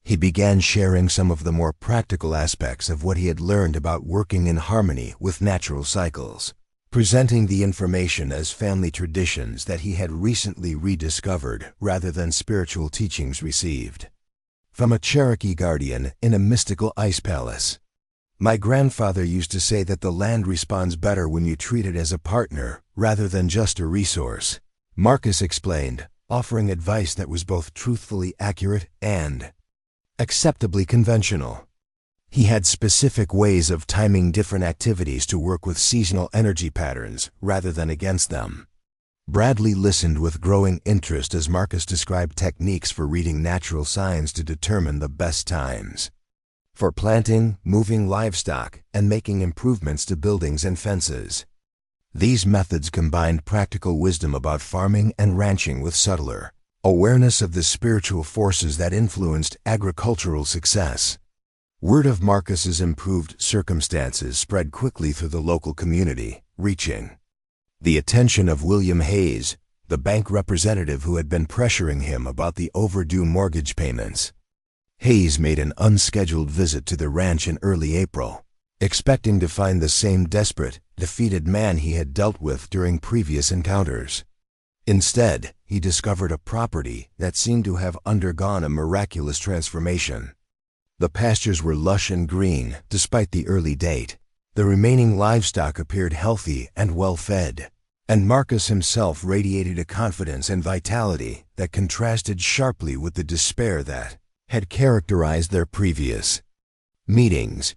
[SPEAKER 1] He began sharing some of the more practical aspects of what he had learned about working in harmony with natural cycles, presenting the information as family traditions that he had recently rediscovered rather than spiritual teachings received from a Cherokee guardian in a mystical ice palace. "My grandfather used to say that the land responds better when you treat it as a partner rather than just a resource," Marcus explained, offering advice that was both truthfully accurate and acceptably conventional. He had specific ways of timing different activities to work with seasonal energy patterns rather than against them. Bradley listened with growing interest as Marcus described techniques for reading natural signs to determine the best times for planting, moving livestock, and making improvements to buildings and fences. These methods combined practical wisdom about farming and ranching with subtler awareness of the spiritual forces that influenced agricultural success. Word of Marcus's improved circumstances spread quickly through the local community, reaching the attention of William Hayes, the bank representative who had been pressuring him about the overdue mortgage payments. Hayes made an unscheduled visit to the ranch in early April, expecting to find the same desperate, defeated man he had dealt with during previous encounters. Instead, he discovered a property that seemed to have undergone a miraculous transformation. The pastures were lush and green, despite the early date. The remaining livestock appeared healthy and well-fed, and Marcus himself radiated a confidence and vitality that contrasted sharply with the despair that had characterized their previous meetings.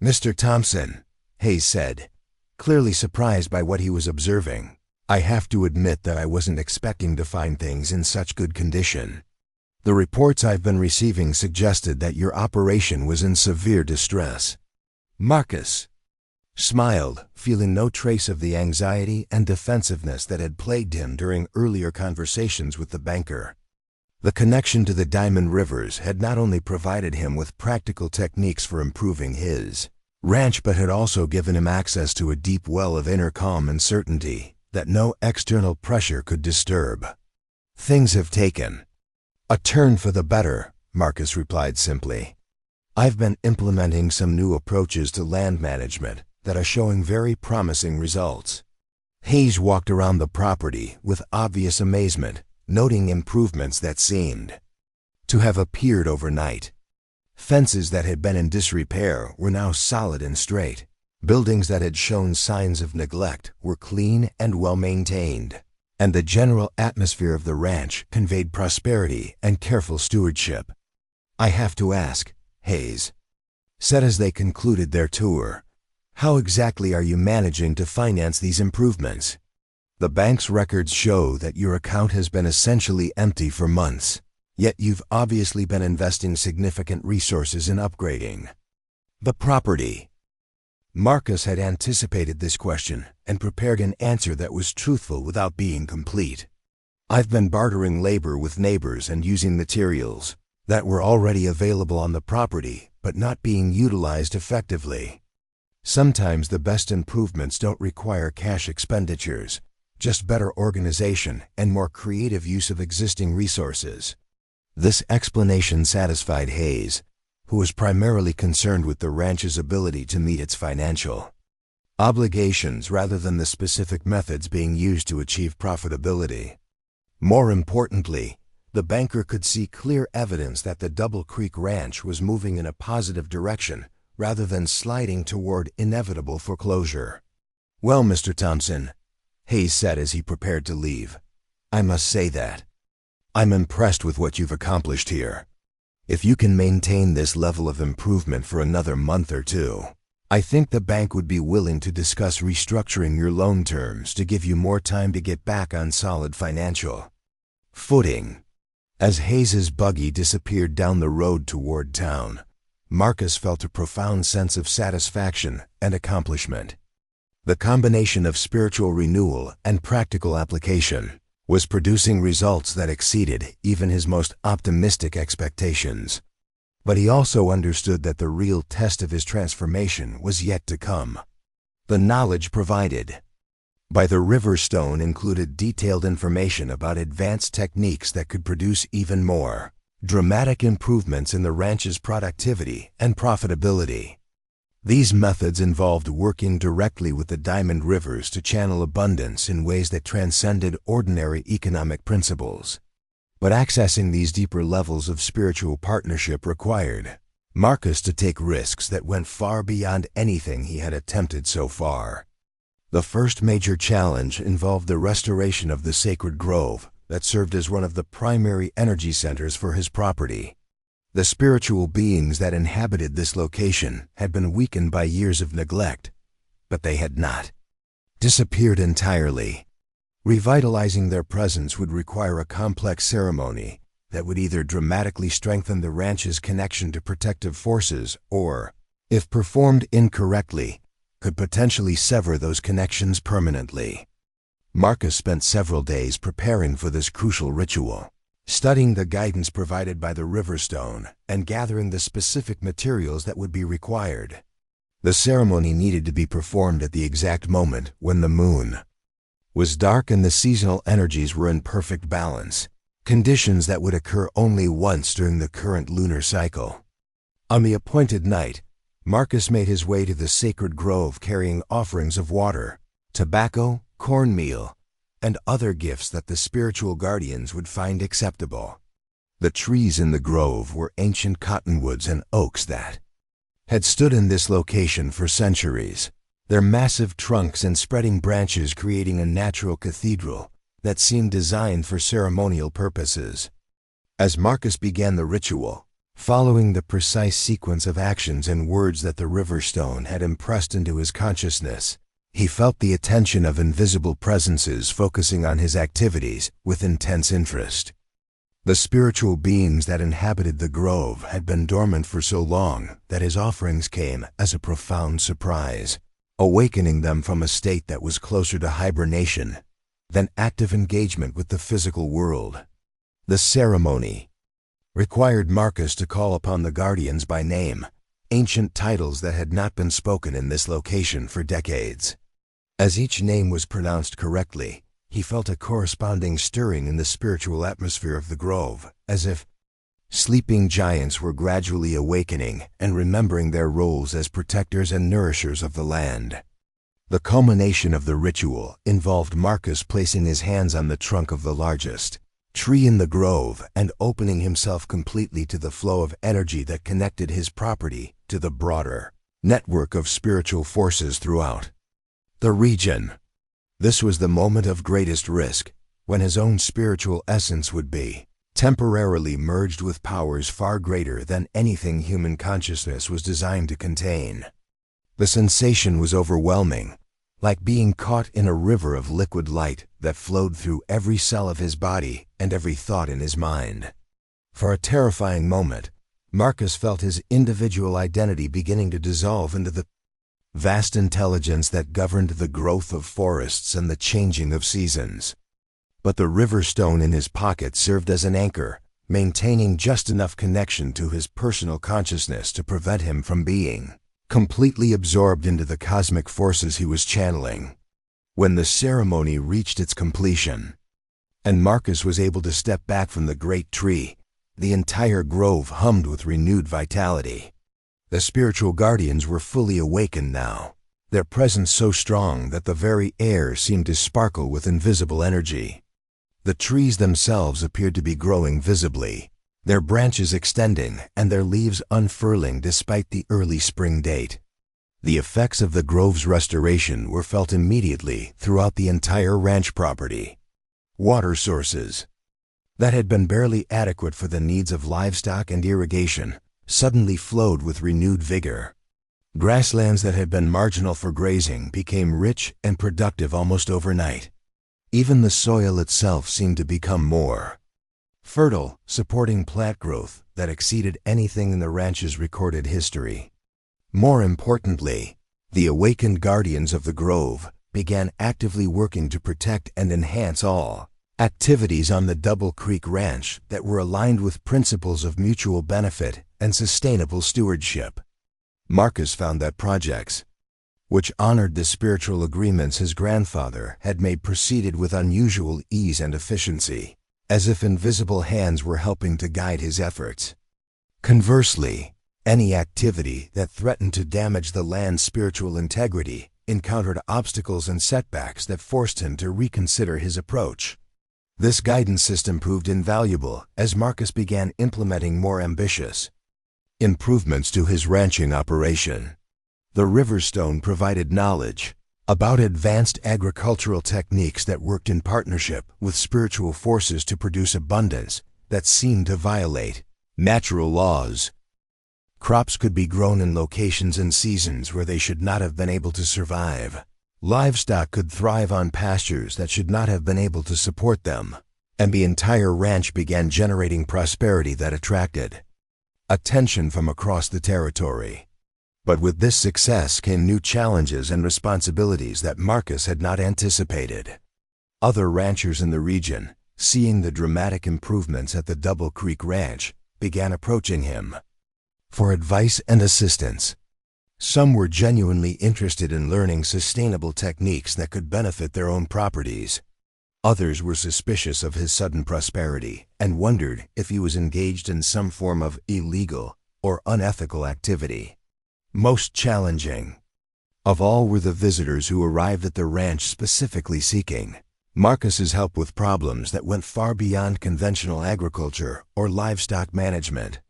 [SPEAKER 1] "Mr. Thompson," Hayes said, clearly surprised by what he was observing, "I have to admit that I wasn't expecting to find things in such good condition. The reports I've been receiving suggested that your operation was in severe distress." Marcus smiled, feeling no trace of the anxiety and defensiveness that had plagued him during earlier conversations with the banker. The connection to the Diamond Rivers had not only provided him with practical techniques for improving his ranch, but had also given him access to a deep well of inner calm and certainty that no external pressure could disturb. "Things have taken a turn for the better," Marcus replied simply. "I've been implementing some new approaches to land management that are showing very promising results." Hayes walked around the property with obvious amazement, noting improvements that seemed to have appeared overnight. Fences that had been in disrepair were now solid and straight. Buildings that had shown signs of neglect were clean and well-maintained, and the general atmosphere of the ranch conveyed prosperity and careful stewardship. "I have to ask," Hayes said as they concluded their tour, "how exactly are you managing to finance these improvements? The bank's records show that your account has been essentially empty for months, yet you've obviously been investing significant resources in upgrading the property." Marcus had anticipated this question and prepared an answer that was truthful without being complete. "I've been bartering labor with neighbors and using materials that were already available on the property but not being utilized effectively. Sometimes the best improvements don't require cash expenditures, just better organization and more creative use of existing resources." This explanation satisfied Hayes, who was primarily concerned with the ranch's ability to meet its financial obligations rather than the specific methods being used to achieve profitability. More importantly, the banker could see clear evidence that the Double Creek Ranch was moving in a positive direction rather than sliding toward inevitable foreclosure. "Well, Mr. Thompson," Hayes said as he prepared to leave, "I must say that I'm impressed with what you've accomplished here. If you can maintain this level of improvement for another month or two, I think the bank would be willing to discuss restructuring your loan terms to give you more time to get back on solid financial footing." As Hayes's buggy disappeared down the road toward town, Marcus felt a profound sense of satisfaction and accomplishment. The combination of spiritual renewal and practical application was producing results that exceeded even his most optimistic expectations. But he also understood that the real test of his transformation was yet to come. The knowledge provided by the River Stone included detailed information about advanced techniques that could produce even more dramatic improvements in the ranch's productivity and profitability. These methods involved working directly with the Diamond Rivers to channel abundance in ways that transcended ordinary economic principles. But accessing these deeper levels of spiritual partnership required Marcus to take risks that went far beyond anything he had attempted so far. The first major challenge involved the restoration of the sacred grove that served as one of the primary energy centers for his property. The spiritual beings that inhabited this location had been weakened by years of neglect, but they had not disappeared entirely. Revitalizing their presence would require a complex ceremony that would either dramatically strengthen the ranch's connection to protective forces or, if performed incorrectly, could potentially sever those connections permanently. Marcus spent several days preparing for this crucial ritual, studying the guidance provided by the river stone and gathering the specific materials that would be required. The ceremony needed to be performed at the exact moment when the moon was dark and the seasonal energies were in perfect balance, conditions that would occur only once during the current lunar cycle. On the appointed night, Marcus made his way to the sacred grove carrying offerings of water, tobacco, cornmeal, and other gifts that the spiritual guardians would find acceptable. The trees in the grove were ancient cottonwoods and oaks that had stood in this location for centuries, their massive trunks and spreading branches creating a natural cathedral that seemed designed for ceremonial purposes. As Marcus began the ritual, following the precise sequence of actions and words that the river stone had impressed into his consciousness, he felt the attention of invisible presences focusing on his activities with intense interest. The spiritual beings that inhabited the grove had been dormant for so long that his offerings came as a profound surprise, awakening them from a state that was closer to hibernation than active engagement with the physical world. The ceremony required Marcus to call upon the guardians by name, ancient titles that had not been spoken in this location for decades. As each name was pronounced correctly, he felt a corresponding stirring in the spiritual atmosphere of the grove, as if sleeping giants were gradually awakening and remembering their roles as protectors and nourishers of the land. The culmination of the ritual involved Marcus placing his hands on the trunk of the largest tree in the grove and opening himself completely to the flow of energy that connected his property to the broader network of spiritual forces throughout the region. This was the moment of greatest risk, when his own spiritual essence would be temporarily merged with powers far greater than anything human consciousness was designed to contain. The sensation was overwhelming, like being caught in a river of liquid light that flowed through every cell of his body and every thought in his mind. For a terrifying moment, Marcus felt his individual identity beginning to dissolve into the vast intelligence that governed the growth of forests and the changing of seasons. But the river stone in his pocket served as an anchor, maintaining just enough connection to his personal consciousness to prevent him from being completely absorbed into the cosmic forces he was channeling. When the ceremony reached its completion, and Marcus was able to step back from the great tree, the entire grove hummed with renewed vitality. The spiritual guardians were fully awakened now, their presence so strong that the very air seemed to sparkle with invisible energy. The trees themselves appeared to be growing visibly, their branches extending and their leaves unfurling despite the early spring date. The effects of the grove's restoration were felt immediately throughout the entire ranch property. Water sources that had been barely adequate for the needs of livestock and irrigation suddenly flowed with renewed vigor. Grasslands that had been marginal for grazing became rich and productive almost overnight. Even the soil itself seemed to become more fertile, supporting plant growth that exceeded anything in the ranch's recorded history. More importantly, the awakened guardians of the grove began actively working to protect and enhance all activities on the Double Creek Ranch that were aligned with principles of mutual benefit and sustainable stewardship. Marcus found that projects which honored the spiritual agreements his grandfather had made proceeded with unusual ease and efficiency, as if invisible hands were helping to guide his efforts. Conversely, any activity that threatened to damage the land's spiritual integrity encountered obstacles and setbacks that forced him to reconsider his approach. This guidance system proved invaluable as Marcus began implementing more ambitious improvements to his ranching operation. The Riverstone provided knowledge about advanced agricultural techniques that worked in partnership with spiritual forces to produce abundance that seemed to violate Natural laws. Crops could be grown in locations and seasons where they should not have been able to survive. Livestock could thrive on pastures that should not have been able to support them. And the entire ranch began generating prosperity that attracted attention from across the territory. But with this success came new challenges and responsibilities that Marcus had not anticipated. Other ranchers in the region, seeing the dramatic improvements at the Double Creek Ranch, began approaching him for advice and assistance. Some were genuinely interested in learning sustainable techniques that could benefit their own properties. Others were suspicious of his sudden prosperity and wondered if he was engaged in some form of illegal or unethical activity. Most challenging of all were the visitors who arrived at the ranch specifically seeking Marcus's help with problems that went far beyond conventional agriculture or livestock management.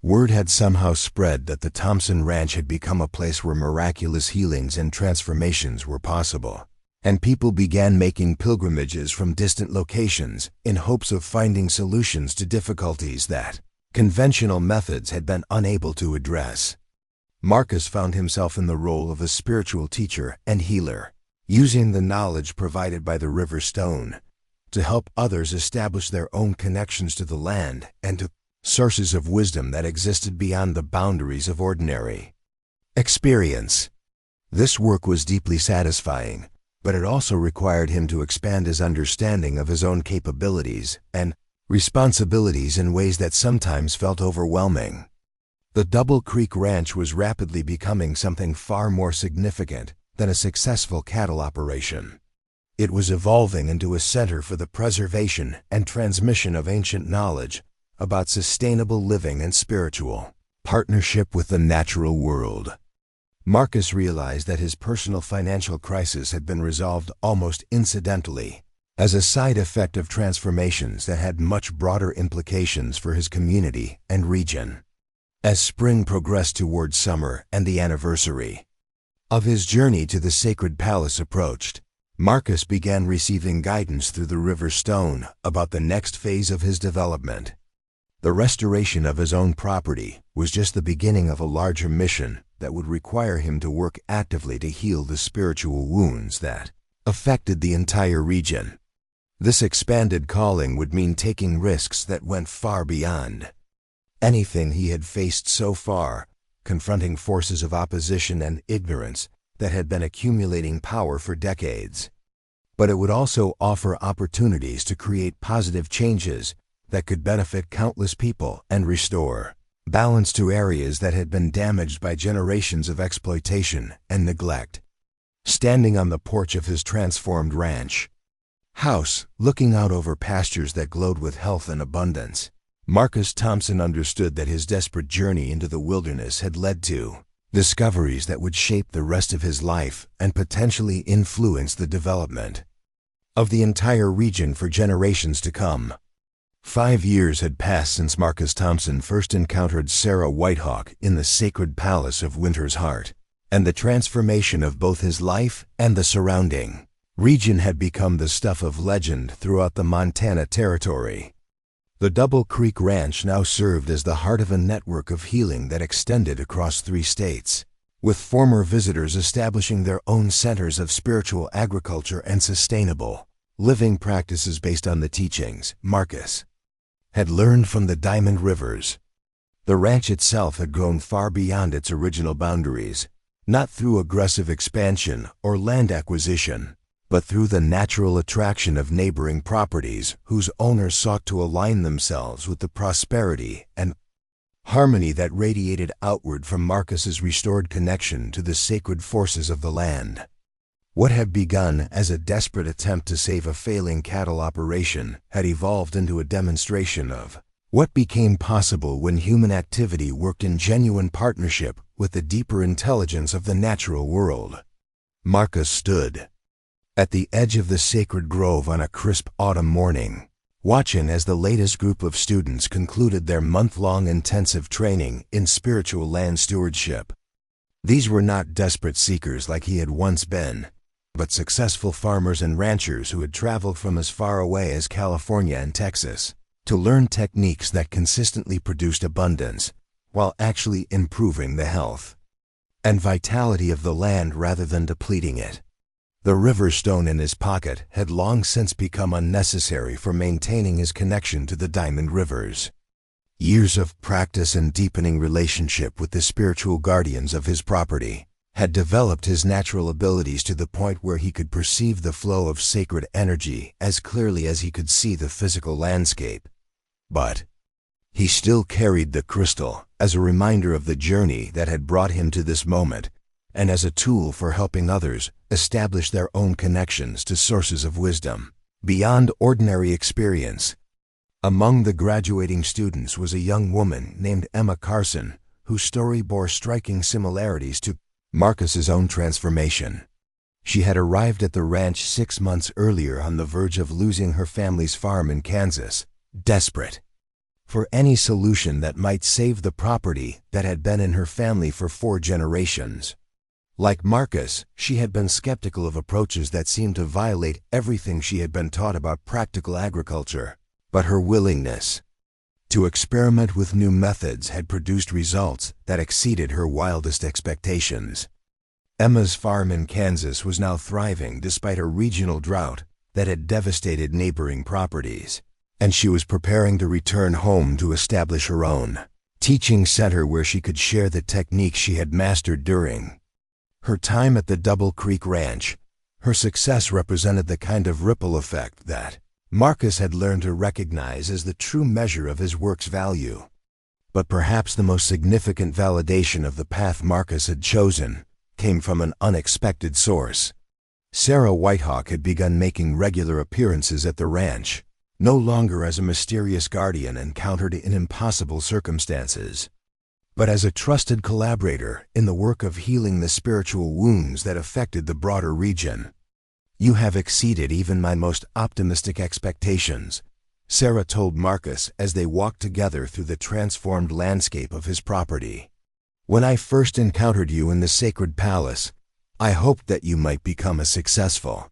[SPEAKER 1] Word had somehow spread that the Thompson Ranch had become a place where miraculous healings and transformations were possible, and people began making pilgrimages from distant locations in hopes of finding solutions to difficulties that conventional methods had been unable to address. Marcus found himself in the role of a spiritual teacher and healer, using the knowledge provided by the River Stone to help others establish their own connections to the land and to sources of wisdom that existed beyond the boundaries of ordinary experience. This work was deeply satisfying, but it also required him to expand his understanding of his own capabilities and responsibilities in ways that sometimes felt overwhelming. The Double Creek Ranch was rapidly becoming something far more significant than a successful cattle operation. It was evolving into a center for the preservation and transmission of ancient knowledge about sustainable living and spiritual partnership with the natural world. Marcus realized that his personal financial crisis had been resolved almost incidentally, as a side effect of transformations that had much broader implications for his community and region. As spring progressed towards summer and the anniversary of his journey to the sacred palace approached, Marcus began receiving guidance through the River Stone about the next phase of his development. The restoration of his own property was just the beginning of a larger mission that would require him to work actively to heal the spiritual wounds that affected the entire region. This expanded calling would mean taking risks that went far beyond anything he had faced so far, confronting forces of opposition and ignorance that had been accumulating power for decades. But it would also offer opportunities to create positive changes that could benefit countless people and restore balance to areas that had been damaged by generations of exploitation and neglect. Standing on the porch of his transformed ranch house, looking out over pastures that glowed with health and abundance, Marcus Thompson understood that his desperate journey into the wilderness had led to discoveries that would shape the rest of his life and potentially influence the development of the entire region for generations to come. 5 years had passed since Marcus Thompson first encountered Sarah Whitehawk in the sacred palace of Winter's Heart, and the transformation of both his life and the surrounding region had become the stuff of legend throughout the Montana Territory. The Double Creek Ranch now served as the heart of a network of healing that extended across 3 states, with former visitors establishing their own centers of spiritual agriculture and sustainable living practices based on the teachings Marcus had learned from the Diamond Rivers. The ranch itself had grown far beyond its original boundaries, not through aggressive expansion or land acquisition, but through the natural attraction of neighboring properties whose owners sought to align themselves with the prosperity and harmony that radiated outward from Marcus's restored connection to the sacred forces of the land. What had begun as a desperate attempt to save a failing cattle operation had evolved into a demonstration of what became possible when human activity worked in genuine partnership with the deeper intelligence of the natural world. Marcus stood at the edge of the sacred grove on a crisp autumn morning, watching as the latest group of students concluded their month-long intensive training in spiritual land stewardship. These were not desperate seekers like he had once been, but successful farmers and ranchers who had traveled from as far away as California and Texas to learn techniques that consistently produced abundance, while actually improving the health and vitality of the land rather than depleting it. The river stone in his pocket had long since become unnecessary for maintaining his connection to the diamond rivers. Years of practice and deepening relationship with the spiritual guardians of his property had developed his natural abilities to the point where he could perceive the flow of sacred energy as clearly as he could see the physical landscape. But he still carried the crystal as a reminder of the journey that had brought him to this moment, and as a tool for helping others establish their own connections to sources of wisdom beyond ordinary experience. Among the graduating students was a young woman named Emma Carson, whose story bore striking similarities to Marcus's own transformation. She had arrived at the ranch 6 months earlier on the verge of losing her family's farm in Kansas, desperate for any solution that might save the property that had been in her family for 4 generations. Like Marcus, she had been skeptical of approaches that seemed to violate everything she had been taught about practical agriculture, but her willingness to experiment with new methods had produced results that exceeded her wildest expectations. Emma's farm in Kansas was now thriving despite a regional drought that had devastated neighboring properties, and she was preparing to return home to establish her own teaching center where she could share the techniques she had mastered during her time at the Double Creek Ranch. Her success represented the kind of ripple effect that Marcus had learned to recognize as the true measure of his work's value. But perhaps the most significant validation of the path Marcus had chosen came from an unexpected source. Sarah Whitehawk had begun making regular appearances at the ranch, no longer as a mysterious guardian encountered in impossible circumstances, but as a trusted collaborator in the work of healing the spiritual wounds that affected the broader region. "You have exceeded even my most optimistic expectations," Sarah told Marcus as they walked together through the transformed landscape of his property. "When I first encountered you in the sacred palace, I hoped that you might become a successful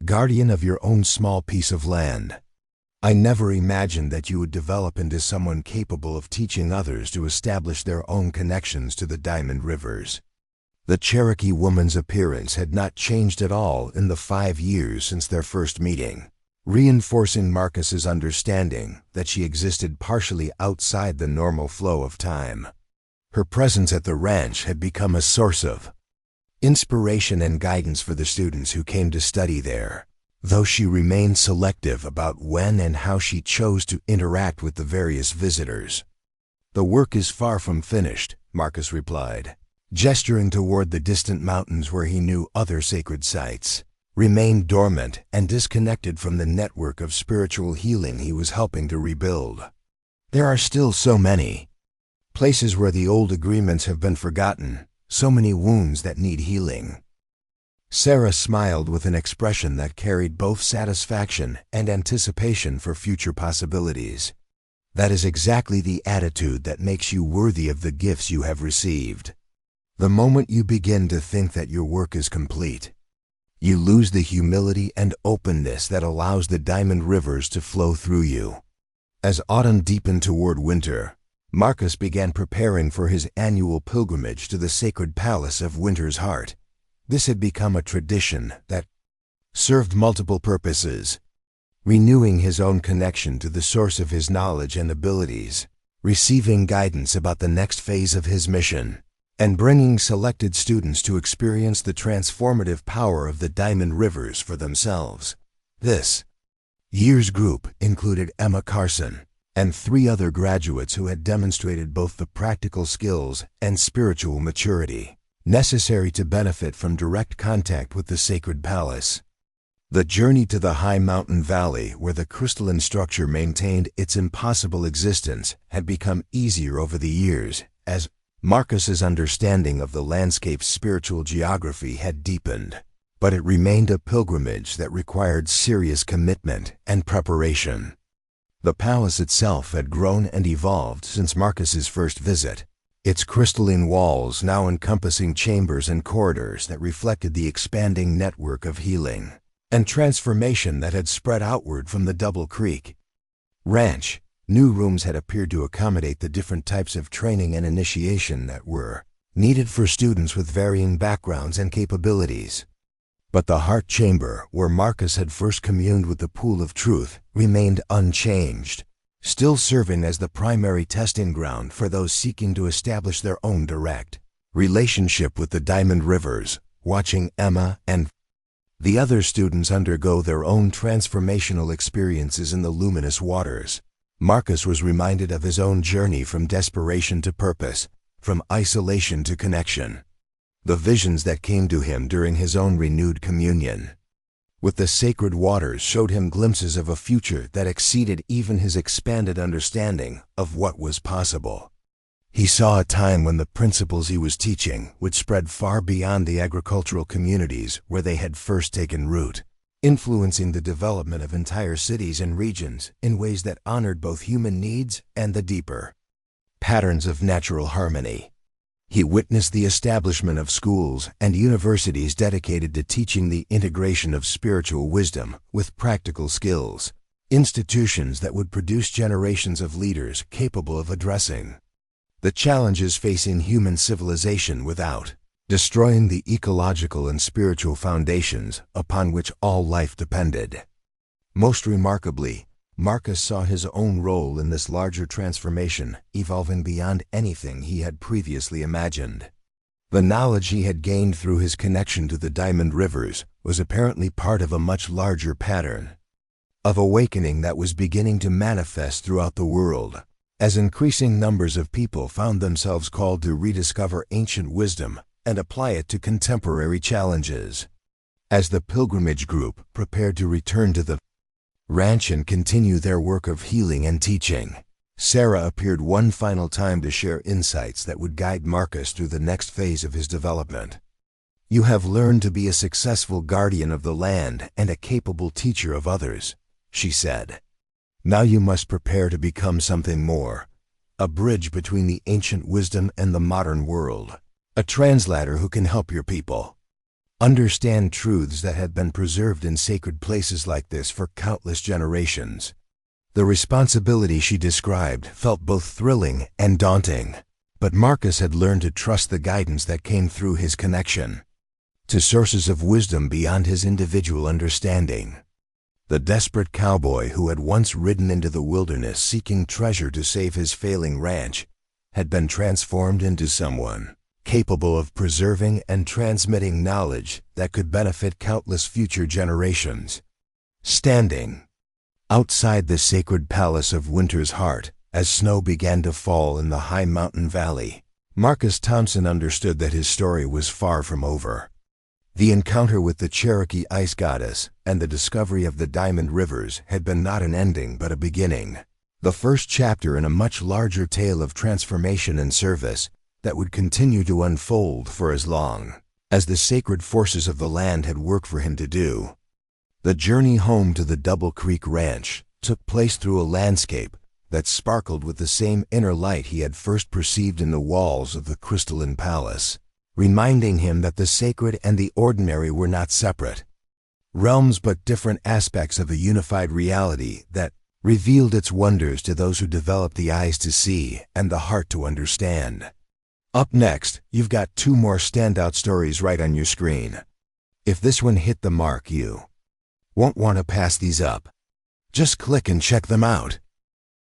[SPEAKER 1] guardian of your own small piece of land. I never imagined that you would develop into someone capable of teaching others to establish their own connections to the diamond rivers." The Cherokee woman's appearance had not changed at all in the 5 years since their first meeting, reinforcing Marcus's understanding that she existed partially outside the normal flow of time. Her presence at the ranch had become a source of inspiration and guidance for the students who came to study there, though she remained selective about when and how she chose to interact with the various visitors. "The work is far from finished," Marcus replied, gesturing toward the distant mountains where he knew other sacred sites remained dormant and disconnected from the network of spiritual healing he was helping to rebuild. "There are still so many places where the old agreements have been forgotten, so many wounds that need healing." Sarah smiled with an expression that carried both satisfaction and anticipation for future possibilities. "That is exactly the attitude that makes you worthy of the gifts you have received. The moment you begin to think that your work is complete, you lose the humility and openness that allows the diamond rivers to flow through you." As autumn deepened toward winter, Marcus began preparing for his annual pilgrimage to the sacred palace of Winter's Heart. This had become a tradition that served multiple purposes: renewing his own connection to the source of his knowledge and abilities, receiving guidance about the next phase of his mission, and bringing selected students to experience the transformative power of the diamond rivers for themselves. This year's group included Emma Carson and 3 other graduates who had demonstrated both the practical skills and spiritual maturity necessary to benefit from direct contact with the sacred palace. The journey to the high mountain valley where the crystalline structure maintained its impossible existence had become easier over the years as Marcus's understanding of the landscape's spiritual geography had deepened, but it remained a pilgrimage that required serious commitment and preparation. The palace itself had grown and evolved since Marcus's first visit, its crystalline walls now encompassing chambers and corridors that reflected the expanding network of healing and transformation that had spread outward from the Double Creek. ranch, new rooms had appeared to accommodate the different types of training and initiation that were needed for students with varying backgrounds and capabilities. But the heart chamber, where Marcus had first communed with the pool of truth, remained unchanged, still serving as the primary testing ground for those seeking to establish their own direct relationship with the Diamond Rivers, watching Emma and the other students undergo their own transformational experiences in the luminous waters. Marcus was reminded of his own journey from desperation to purpose, from isolation to connection. The visions that came to him during his own renewed communion with the sacred waters showed him glimpses of a future that exceeded even his expanded understanding of what was possible. He saw a time when the principles he was teaching would spread far beyond the agricultural communities where they had first taken root, influencing the development of entire cities and regions in ways that honored both human needs and the deeper patterns of natural harmony. He witnessed the establishment of schools and universities dedicated to teaching the integration of spiritual wisdom with practical skills, institutions that would produce generations of leaders capable of addressing the challenges facing human civilization without destroying the ecological and spiritual foundations upon which all life depended. Most remarkably, Marcus saw his own role in this larger transformation evolving beyond anything he had previously imagined. The knowledge he had gained through his connection to the Diamond Rivers was apparently part of a much larger pattern of awakening that was beginning to manifest throughout the world, as increasing numbers of people found themselves called to rediscover ancient wisdom and apply it to contemporary challenges. As the pilgrimage group prepared to return to the ranch and continue their work of healing and teaching, Sarah appeared one final time to share insights that would guide Marcus through the next phase of his development. "You have learned to be a successful guardian of the land and a capable teacher of others," she said. "Now you must prepare to become something more, a bridge between the ancient wisdom and the modern world, a translator who can help your people understand truths that had been preserved in sacred places like this for countless generations." The responsibility she described felt both thrilling and daunting, but Marcus had learned to trust the guidance that came through his connection to sources of wisdom beyond his individual understanding. The desperate cowboy who had once ridden into the wilderness seeking treasure to save his failing ranch had been transformed into someone capable of preserving and transmitting knowledge that could benefit countless future generations. Standing outside the sacred palace of Winter's Heart, as snow began to fall in the high mountain valley, Marcus Thompson understood that his story was far from over. The encounter with the Cherokee ice goddess and the discovery of the Diamond Rivers had been not an ending but a beginning, the first chapter in a much larger tale of transformation and service that would continue to unfold for as long as the sacred forces of the land had work for him to do. The journey home to the Double Creek Ranch took place through a landscape that sparkled with the same inner light he had first perceived in the walls of the crystalline palace, reminding him that the sacred and the ordinary were not separate realms but different aspects of a unified reality that revealed its wonders to those who developed the eyes to see and the heart to understand. Up next, you've got two more standout stories right on your screen. If this one hit the mark, you won't want to pass these up. Just click and check them out.